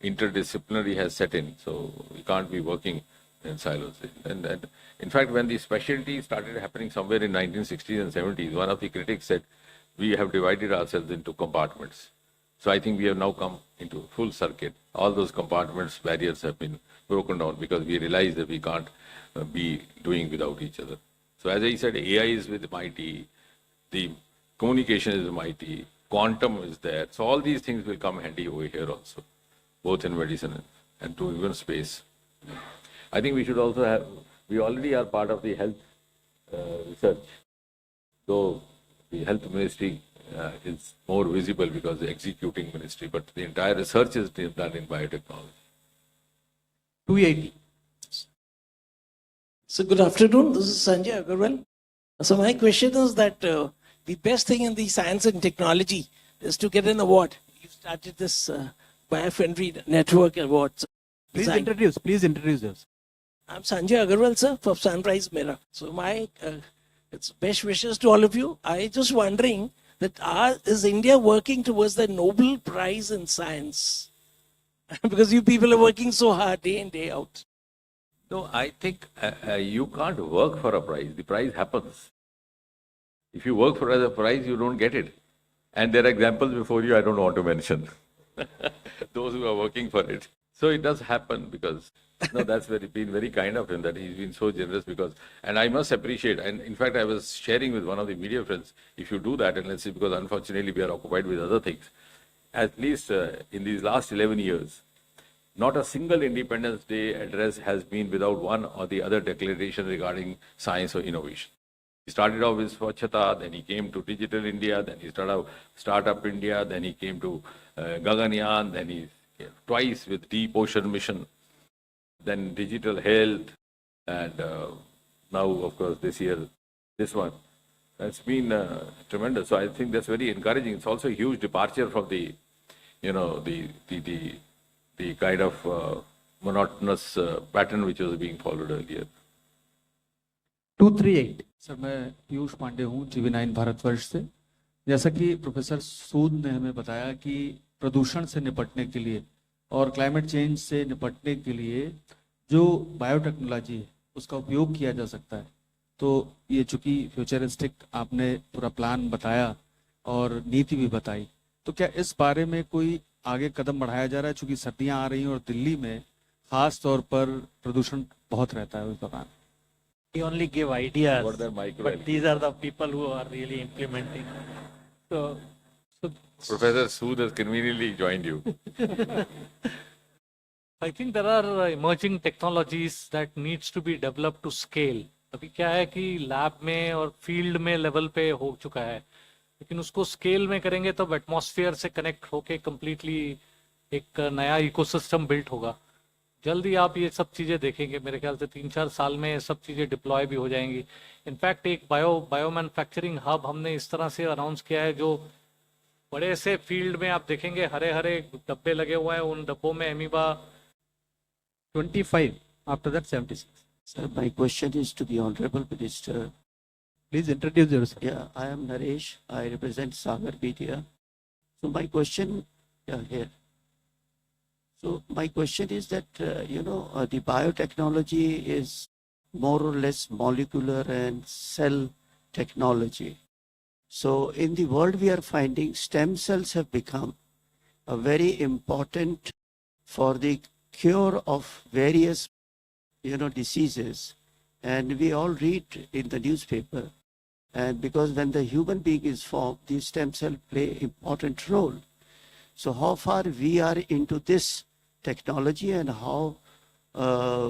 S5: interdisciplinary has set in. So we can't be working in silos. And in fact, when the specialty started happening somewhere in 1960s and 70s, one of the critics said, we have divided ourselves into compartments. So I think we have now come into full circuit. All those compartments, barriers have been broken down because we realize that we can't be doing without each other. So as I said, AI is with MIT, the communication is with MIT, quantum is there. So all these things will come handy over here also, both in medicine and to even space. I think we should also have, we already are part of the health research. So the health ministry is more visible because the executing ministry, but the entire research is done in biotechnology.
S1: 280.
S10: So good afternoon, this is Sanjay Agarwal. So my question is that the best thing in the science and technology is to get an award. You started this BioFriendly Network Awards.
S1: Please introduce yourself.
S10: I'm Sanjay Agarwal, sir, from Sunrise Mirror. So my it's best wishes to all of you. I just wondering that is India working towards the Nobel Prize in Science? Because you people are working so hard day in, day out.
S5: No, I think you can't work for a prize. The prize happens. If you work for a prize, you don't get it. And there are examples before you I don't want to mention. Those who are working for it. So it does happen because, that's been very kind of him that he's been so generous because, and I must appreciate, and in fact I was sharing with one of the media friends, if you do that, and let's say because unfortunately we are occupied with other things, at least in these last 11 years, not a single Independence Day address has been without one or the other declaration regarding science or innovation. He started off with Swachhata, then he came to Digital India, then he started Startup India, then he came to Gaganyaan, then he twice with Deep Ocean Mission, then Digital Health, and now, of course, this one. It's been tremendous. So I think that's very encouraging. It's also a huge departure from the, the kind of monotonous pattern which was being followed earlier.
S1: 238.
S11: Sir मैं पीयूष पांडे हूँ TV9 Bharatvarsh से। जैसा कि professor सूद ने हमें बताया कि प्रदूषण से निपटने के लिए और क्लाइमेट चेंज से निपटने के लिए जो बायोटेक्नोलॉजी है उसका उपयोग किया जा सकता है, तो ये चूंकि फ्यूचरिस्टिक आपने पूरा प्लान बताया और नीति भी बताई, तो क्या इस बारे में कोई आगे कदम बढ़ाया जा रहा है? चूंकि सर्दियां आ रही हैं और दिल्ली में खास तौर पर प्रदूषण बहुत रहता है उस दौरान।
S8: We only give ideas,
S5: What are micro
S8: but these are the people who are really implementing. So
S5: Professor Sood has conveniently joined you.
S6: I think there are emerging technologies that needs to be developed to scale. अभी क्या है कि lab में और field में level पे हो चुका है, लेकिन उसको स्केल में करेंगे तब एटमॉस्फेयर से कनेक्ट होके कम्प्लीटली एक नया इकोसिस्टम बिल्ट होगा। जल्दी आप ये सब चीज़ें देखेंगे, मेरे ख्याल से 3-4 साल में ये सब चीज़ें डिप्लॉय भी हो जाएंगी। इनफैक्ट एक बायो मैन्युफैक्चरिंग हब हमने इस तरह से अनाउंस किया है, जो बड़े से फील्ड में आप देखेंगे हरे हरे डब्बे लगे हुए हैं, उन डब्बों में amoeba.
S1: 25. After that, 76.
S12: Sir, my question is to the Honorable Minister.
S1: Please introduce yourself.
S12: Yeah, I am Naresh. I represent Sagar Media. So my question here. So my question is that, the biotechnology is more or less molecular and cell technology. So in the world we are finding stem cells have become a very important for the cure of various, diseases. And we all read in the newspaper. And because when the human being is formed, these stem cells play important role. So how far we are into this technology and how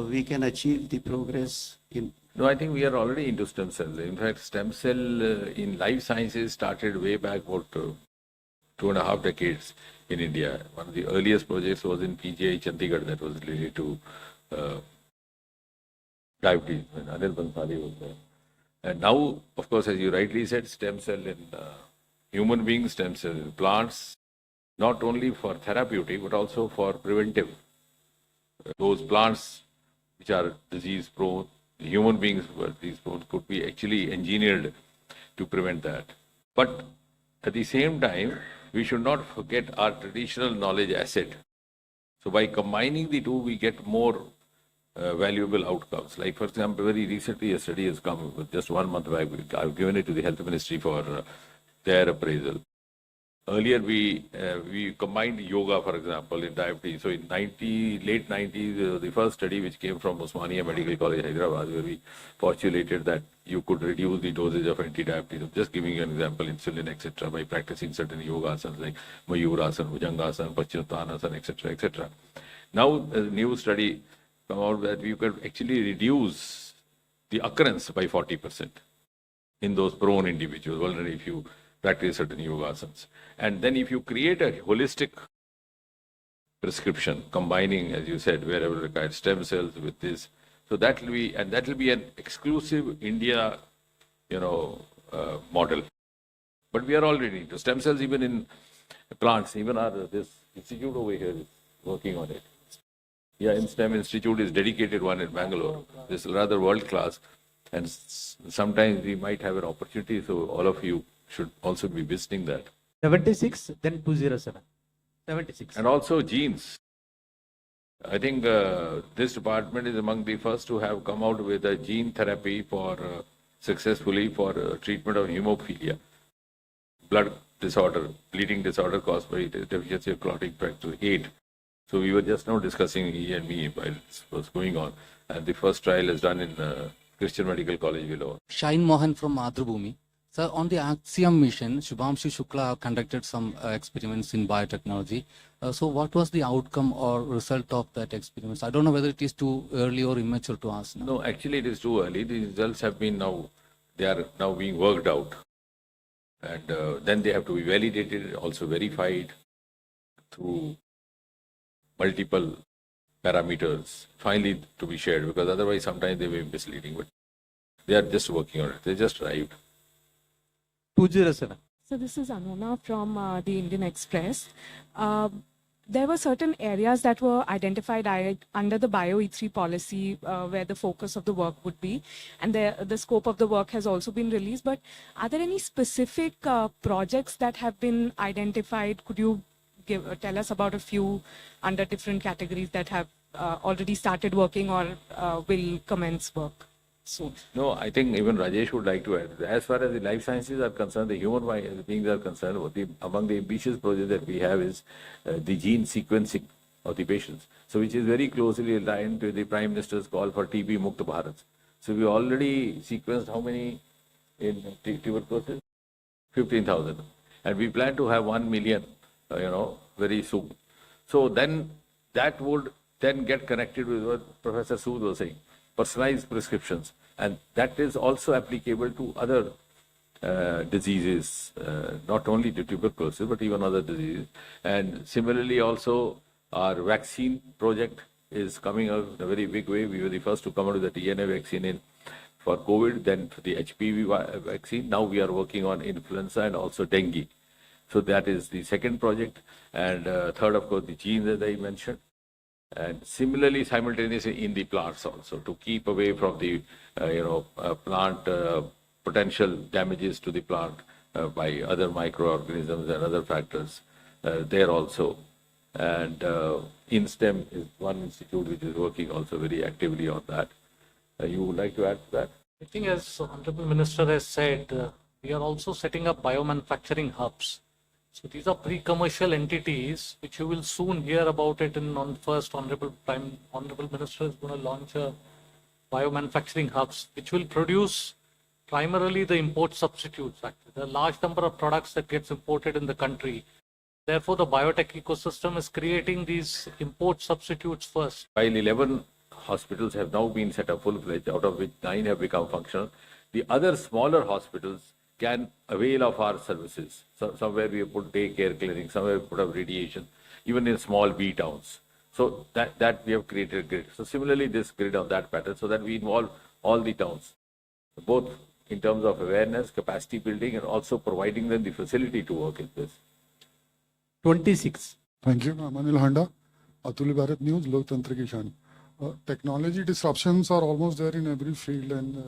S12: we can achieve the progress in.
S5: No, I think we are already into stem cells. In fact, stem cell in life sciences started way back about 2.5 decades in India. One of the earliest projects was in PGI Chandigarh that was related to diabetes when Anil Bansali was there. And now, of course, as you rightly said, stem cell in human beings, stem cell in plants, not only for therapeutic but also for preventive. Those plants which are disease prone, human beings who are disease prone could be actually engineered to prevent that. But at the same time, we should not forget our traditional knowledge asset. So by combining the two, we get more valuable outcomes. Like, for example, very recently a study has come with just 1 month back. I've given it to the Health Ministry for their appraisal. Earlier, we combined yoga, for example, in diabetes. So in late 90s, the first study which came from Osmania Medical College, Hyderabad, where we postulated that you could reduce the dosage of anti-diabetes. I'm just giving you an example, insulin, etc., by practicing certain yoga asanas like Mayurasana, Bhujangasana, Paschimottanasana, etc., etc. Now, a new study come out that you could actually reduce the occurrence by 40% in those prone individuals, vulnerable, if you practice certain yoga asanas. And then if you create a holistic prescription, combining, as you said, wherever required stem cells with this, so that will be, and that will be an exclusive India, model. But we are already into stem cells even in plants. Even this institute over here is working on it. Yeah, in STEM Institute is dedicated one in Bangalore. This is rather world class, and sometimes we might have an opportunity. So all of you should also be visiting that.
S1: 76, then 207. 76.
S5: And also genes. I think this department is among the first to have come out with a gene therapy for successfully for treatment of hemophilia, blood disorder, bleeding disorder caused by deficiency of clotting factor 8. So we were just now discussing, he and me, while this was going on, and the first trial is done in Christian Medical College, Vellore.
S13: Shine Mohan from Madhrubhumi. Sir, on the Axiom mission, Shubhamshi Shukla conducted some experiments in biotechnology. So what was the outcome or result of that experiments? I don't know whether it is too early or immature to ask now.
S5: No, actually it is too early. The results have been they are now being worked out. And then they have to be validated, also verified through multiple parameters, finally to be shared, because otherwise sometimes they may be misleading. But they are just working on it. They just arrived.
S1: 207.
S14: So this is Anona from the Indian Express. There were certain areas that were identified under the BioE3 policy where the focus of the work would be, and the scope of the work has also been released. But are there any specific projects that have been identified? Could you tell us about a few under different categories that have already started working or will commence work soon?
S5: No, I think even Rajesh would like to add. As far as the life sciences are concerned, the human beings are concerned, among the ambitious projects that we have is the gene sequencing of the patients. So which is very closely aligned to the Prime Minister's call for TB Mukt Bharat. So we already sequenced how many in tuberculosis? 15,000. And we plan to have 1 million, very soon. So then that would then get connected with what Professor Sood was saying, personalized prescriptions. And that is also applicable to other diseases, not only to tuberculosis, but even other diseases. And similarly also, our vaccine project is coming out in a very big way. We were the first to come out with the DNA vaccine for COVID, then for the HPV vaccine. Now we are working on influenza and also dengue. So that is the second project. And third, of course, the genes, as I mentioned. And similarly, simultaneously in the plants also, to keep away from the, plant potential damages to the plant by other microorganisms and other factors there also. And InSTEM is one institute which is working also very actively on that. You would like to add to that?
S6: I think as Honorable Minister has said, we are also setting up biomanufacturing hubs. So these are pre-commercial entities which you will soon hear about it on first Honorable Minister is going to launch a biomanufacturing hubs which will produce primarily the import substitutes. Actually, there are a large number of products that gets imported in the country Therefore, the biotech ecosystem is creating these import substitutes first.
S5: While 11 hospitals have now been set up full-fledged, out of which 9 have become functional, the other smaller hospitals can avail of our services. So somewhere we have put daycare clinics, somewhere we put up radiation, even in small B towns. So that we have created a grid. So similarly, this grid of that pattern, so that we involve all the towns, both in terms of awareness, capacity building, and also providing them the facility to work in this.
S1: 26.
S15: Thank you. I'm Anil Handa, Atuli Bharat News, Loktantra Ki Shan. Technology disruptions are almost there in every field, and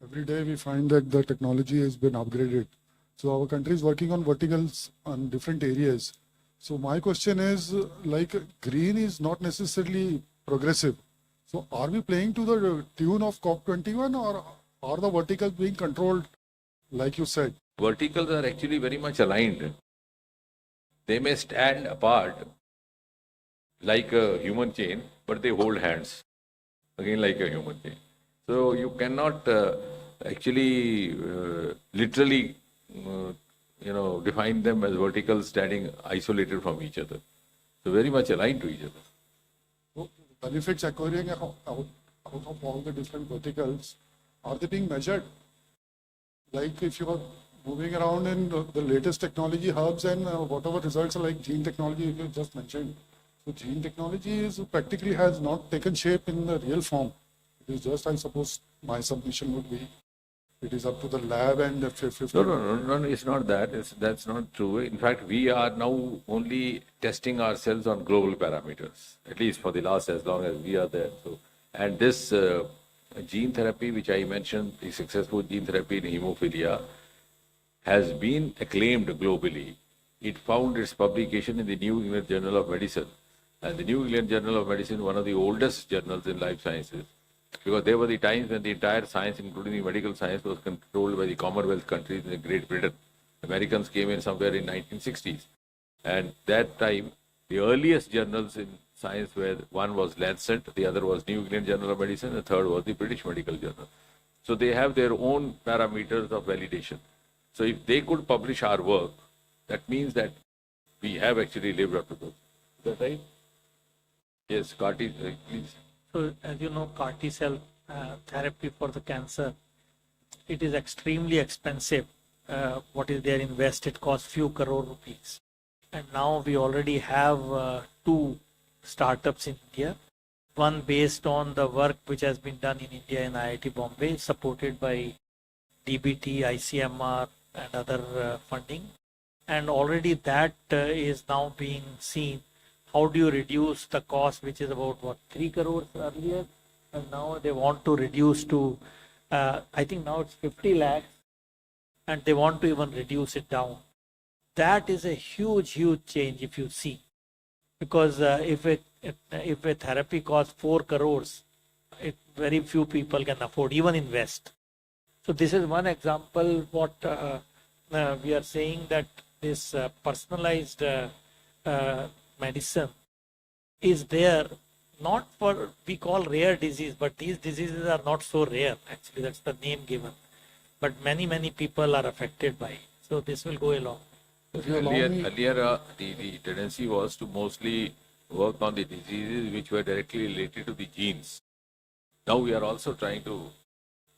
S15: every day we find that the technology has been upgraded. So our country is working on verticals on different areas. So my question is, like, green is not necessarily progressive. So are we playing to the tune of COP21, or are the verticals being controlled, like you said?
S5: Verticals are actually very much aligned. They may stand apart like a human chain, but they hold hands, again like a human chain. So you cannot actually literally define them as verticals standing isolated from each other. So very much aligned to each other.
S15: So benefits occurring out of all the different verticals, are they being measured? Like if you are moving around in the latest technology hubs and whatever results are like gene technology you just mentioned. So gene technology is practically has not taken shape in the real form. It is just, I suppose, my submission would be, it is up to the lab and the 50.
S5: No, it's not that. That's not true. In fact, we are now only testing ourselves on global parameters, at least for the last as long as we are there. So, and this gene therapy, which I mentioned, the successful gene therapy in hemophilia, has been acclaimed globally. It found its publication in the New England Journal of Medicine. And the New England Journal of Medicine, one of the oldest journals in life sciences, because there were the times when the entire science, including the medical science, was controlled by the Commonwealth countries in Great Britain. Americans came in somewhere in 1960s. And that time, the earliest journals in science were, one was Lancet, the other was New England Journal of Medicine, the third was the British Medical Journal. So they have their own parameters of validation. So if they could publish our work, that means that we have actually lived up to those. Is that right? Yes, Karti, please.
S8: So, as you know, CAR T cell therapy for the cancer, it is extremely expensive. What is there in West, it costs few crore rupees. And now we already have 2 startups in India. One based on the work which has been done in India in IIT Bombay, supported by DBT, ICMR, and other funding. And already that is now being seen. How do you reduce the cost, which is about 3 crores earlier, and now they want to reduce to, I think now it's 50 lakhs, and they want to even reduce it down. That is a huge change if you see, because if a therapy costs 4 crores, very few people can afford, even in West. So this is one example what we are saying, that this personalized medicine is there, not for, we call rare disease, but these diseases are not so rare. Actually, that's the name given. But many people are affected by it. So this will go along.
S5: Earlier the tendency was to mostly work on the diseases which were directly related to the genes. Now we are also trying to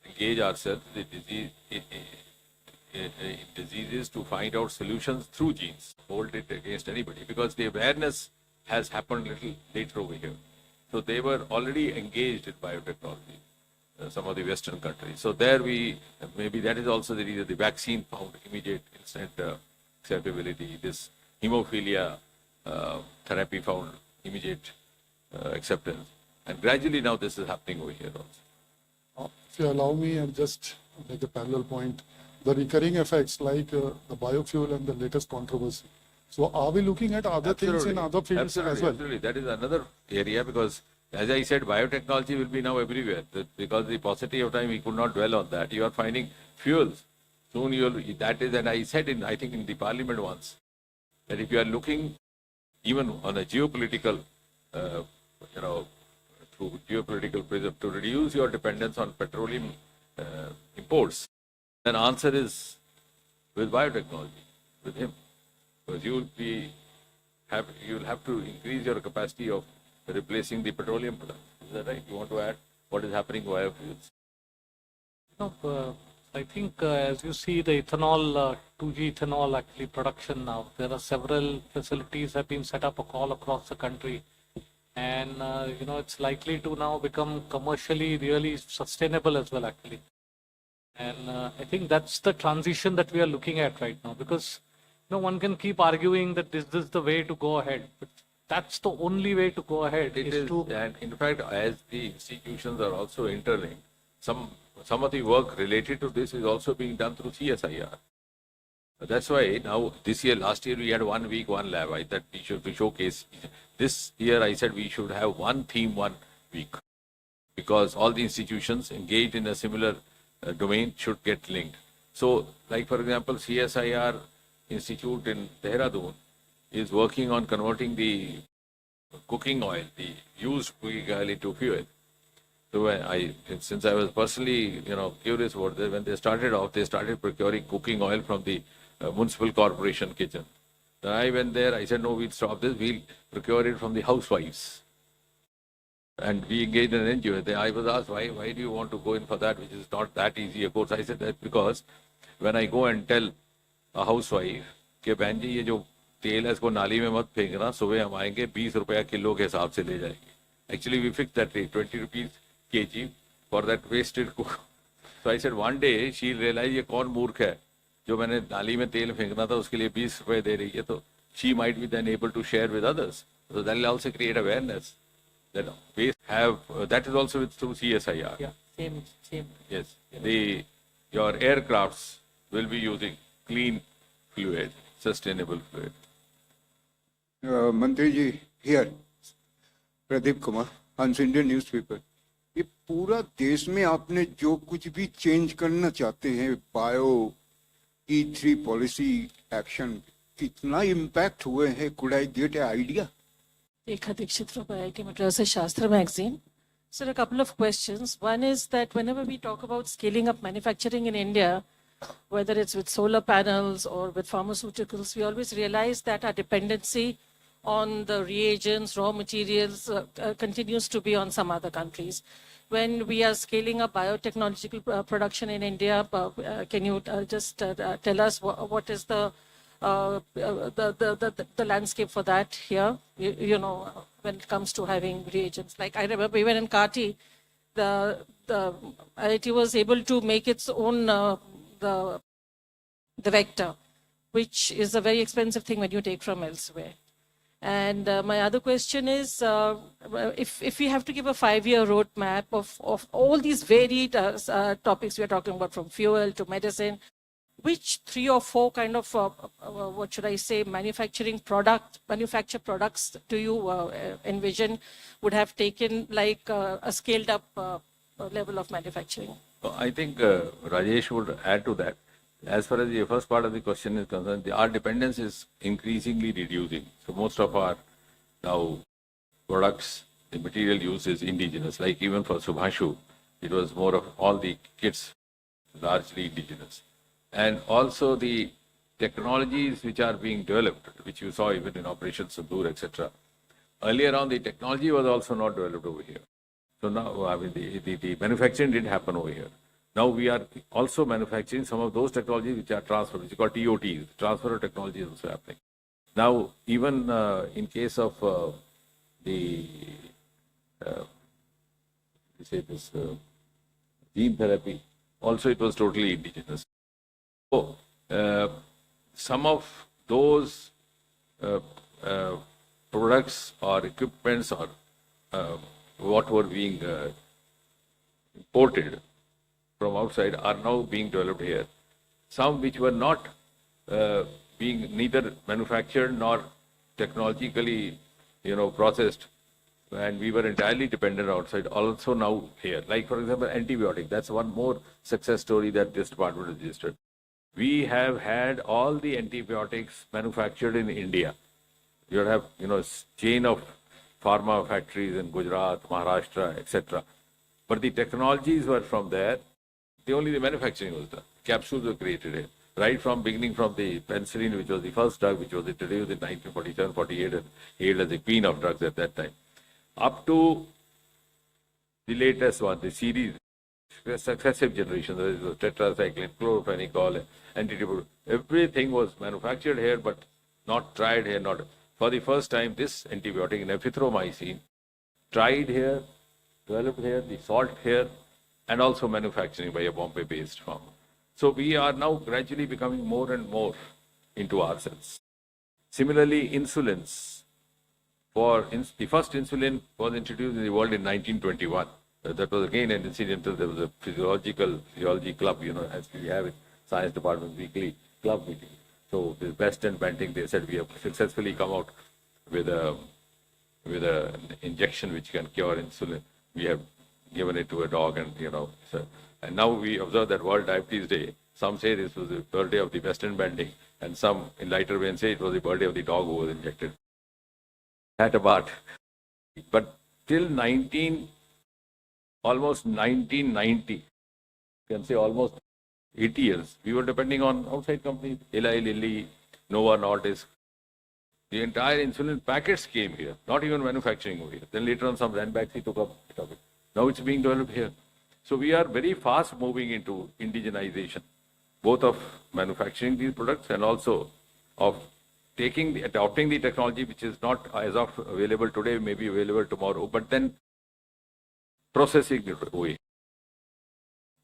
S5: engage ourselves in diseases to find out solutions through genes, hold it against anybody, because the awareness has happened a little later over here. So they were already engaged in biotechnology, some of the Western countries. So there maybe that is also the reason the vaccine found immediate instant acceptability. This hemophilia therapy found immediate acceptance. And gradually now this is happening over here also.
S15: If you allow me, and just make a parallel point, the recurring effects like the biofuel and the latest controversy. So are we looking at other things in other fields as well?
S5: Absolutely. That is another area, because as I said, biotechnology will be now everywhere. Because the paucity of time, we could not dwell on that. You are finding fuels. Soon that is, and I said I think in the parliament once, that if you are looking even on a geopolitical, through geopolitical prism, to reduce your dependence on petroleum imports, then answer is with biotechnology, with him. Because you will be you'll have to increase your capacity of replacing the petroleum product. Is that right? You want to add what is happening to biofuels?
S6: No, I think as you see the ethanol, 2G ethanol actually production now, there are several facilities have been set up all across the country. And, it's likely to now become commercially really sustainable as well, actually. And I think that's the transition that we are looking at right now, because, one can keep arguing that this is the way to go ahead, but that's the only way to go ahead.
S5: It is, and in fact, as the institutions are also interlinked, some of the work related to this is also being done through CSIR. That's why now last year we had 1 week, 1 lab. I thought we should showcase. This year I said we should have 1 theme, 1 week, because all the institutions engaged in a similar domain should get linked. So, like for example, CSIR Institute in Dehradun is working on converting the cooking oil, the used cooking oil, into fuel. So since I was personally, curious about this, when they started off, they started procuring cooking oil from the municipal corporation kitchen. Then I went there, I said, no, we'll stop this, we'll procure it from the housewives. And we engaged an NGO. I was asked, why do you want to go in for that, which is not that easy a course? I said that because when I go and tell a housewife, कि बहन जी ये जो तेल है इसको नाली में मत फेंकना, सुबह हम आएंगे 20 रुपया किलो के हिसाब से ले जाएंगे. Actually, we fixed that rate, 20 rupees kg for that wasted cook. So I said one day she'll realize ये कौन मूर्ख है जो मैंने नाली में तेल फेंकना था उसके लिए 20 रुपए दे रही है, तो she might be then able to share with others. So that will also create awareness that waste have that is also through CSIR.
S8: Yeah, same.
S5: Yes, your aircrafts will be using clean fluid, sustainable fluid.
S16: मंत्री जी, here Pradeep Kumar, हंस Indian newspaper. ये पूरा देश में आपने जो कुछ भी चेंज करना चाहते हैं, बायो E3 पॉलिसी एक्शन, कितना इम्पैक्ट हुए हैं? Could I get A idea?
S10: Rekha Dikshit from IIT Madras Shastra magazine. Sir, a couple of questions. One is that whenever we talk about scaling up manufacturing in India, whether it's with solar panels or with pharmaceuticals, we always realize that our dependency on the reagents, raw materials continues to be on some other countries. When we are scaling up biotechnological production in India, can you just tell us what is the landscape for that here, when it comes to having reagents? Like I remember even in CAR-T, the IIT was able to make its own the vector, which is a very expensive thing when you take from elsewhere. And my other question is, if we have to give a 5-year roadmap of all these varied topics we are talking about, from fuel to medicine, which 3 or 4 kind of, what should I say, manufactured products do you envision would have taken like a scaled up level of manufacturing?
S5: I think Rajesh would add to that. As far as the first part of the question is concerned, our dependence is increasingly reducing. So most of our now products, the material use is indigenous. Like even for Subhashu, it was more of all the kits largely indigenous. And also the technologies which are being developed, which you saw even in Operation Sindoor, etc. Earlier on, the technology was also not developed over here. So now, I mean, the manufacturing didn't happen over here. Now we are also manufacturing some of those technologies which are transferred, which is called TOTs. Transfer of technology is also happening. Now, even in case of gene therapy, also it was totally indigenous. So, some of those products or equipments or what were being imported from outside are now being developed here. Some which were not being neither manufactured nor technologically, processed, and we were entirely dependent outside, also now here. Like for example, antibiotic. That's one more success story that this department registered. We have had all the antibiotics manufactured in India. You have, chain of pharma factories in Gujarat, Maharashtra, etc. But the technologies were from there. Only the manufacturing was done. Capsules were created here. right from beginning from the penicillin, which was the first drug, which was introduced in 1947-48 and hailed as the queen of drugs at that time, up to the latest one, the series, successive generations, there was tetracycline, chlorophenicol, antitubercular, everything was manufactured here, but not tried here, not. For the first time, this antibiotic, nephithromycin, tried here, developed here, the salt here, and also manufacturing by a Bombay-based firm. So we are now gradually becoming more and more into ourselves. Similarly, insulins. The first insulin was introduced in the world in 1921. That was again an incidental. There was a physiology club, as we have in science department weekly club meeting. So the Best and Banting, they said we have successfully come out with an injection which can cure insulin. We have given it to a dog, and and now we observe that World Diabetes Day. Some say this was the birthday of the Best and Banting, and some in lighter vein say it was the birthday of the dog who was injected. At about, but till almost 1990, you can say almost 80 years, we were depending on outside companies, Eli Lilly, Novo Nordisk. The entire insulin packets came here, not even manufacturing over here. Then later on, some Ranbaxy took up the topic. Now it's being developed here. So we are very fast moving into indigenization, both of manufacturing these products and also of adopting the technology which is not as of available today, may be available tomorrow, but then processing it away.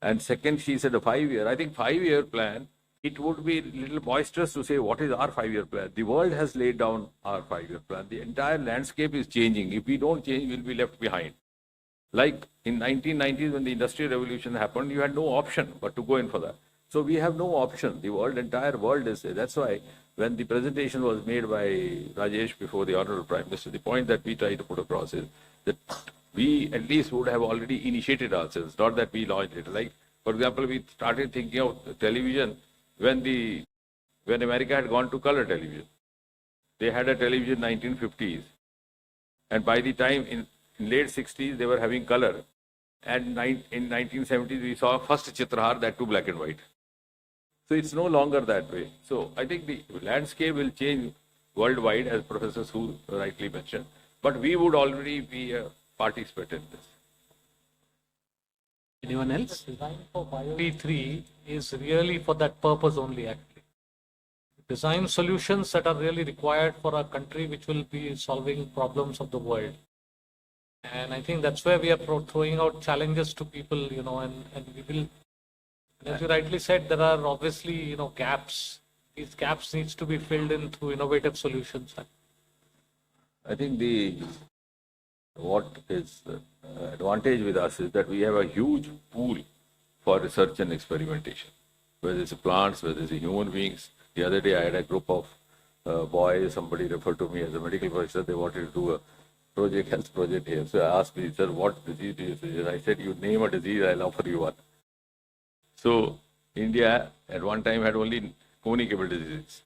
S5: And second, she said a 5-year. I think 5-year plan, it would be a little boisterous to say what is our 5-year plan. The world has laid down our 5-year plan. The entire landscape is changing. If we don't change, we'll be left behind. Like in 1990s when the Industrial Revolution happened, you had no option but to go in for that. So we have no option. The entire world is there. That's why when the presentation was made by Rajesh before the Honorable Prime Minister, the point that we try to put across is that we at least would have already initiated ourselves, not that we launched it. Like, for example, we started thinking of television when America had gone to color television. They had a television in 1950s. And by the time in late 60s, they were having color. And in 1970s, we saw first Chitrahar, that too black and white. So it's no longer that way. So I think the landscape will change worldwide, as Professor Sood rightly mentioned. But we would already be a participant in this.
S1: Anyone else?
S6: Design for Bio-E3 is really for that purpose only, actually. Design solutions that are really required for a country which will be solving problems of the world. And I think that's where we are throwing out challenges to people, and we will, as you rightly said, there are obviously, gaps. These gaps needs to be filled in through innovative solutions.
S5: I think what is the advantage with us is that we have a huge pool for research and experimentation, whether it's plants, whether it's human beings. The other day I had a group of boys, somebody referred to me as a medical professor, they wanted to do a health project here. So I asked me, sir, what disease do you suggest? I said, you name a disease, I'll offer you one. So India at one time had only communicable diseases,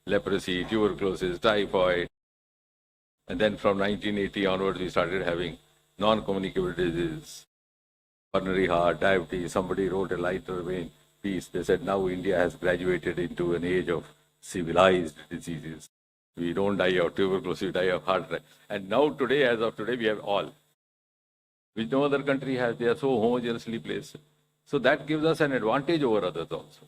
S5: leprosy, tuberculosis, typhoid. And then from 1980 onwards, we started having non-communicable diseases, coronary heart, diabetes. Somebody wrote a lighter vein piece. They said now India has graduated into an age of civilized diseases. We don't die of tuberculosis, we die of heart attack. And now today, as of today, we have all, which no other country has. They are so homogeneously placed. So that gives us an advantage over others also.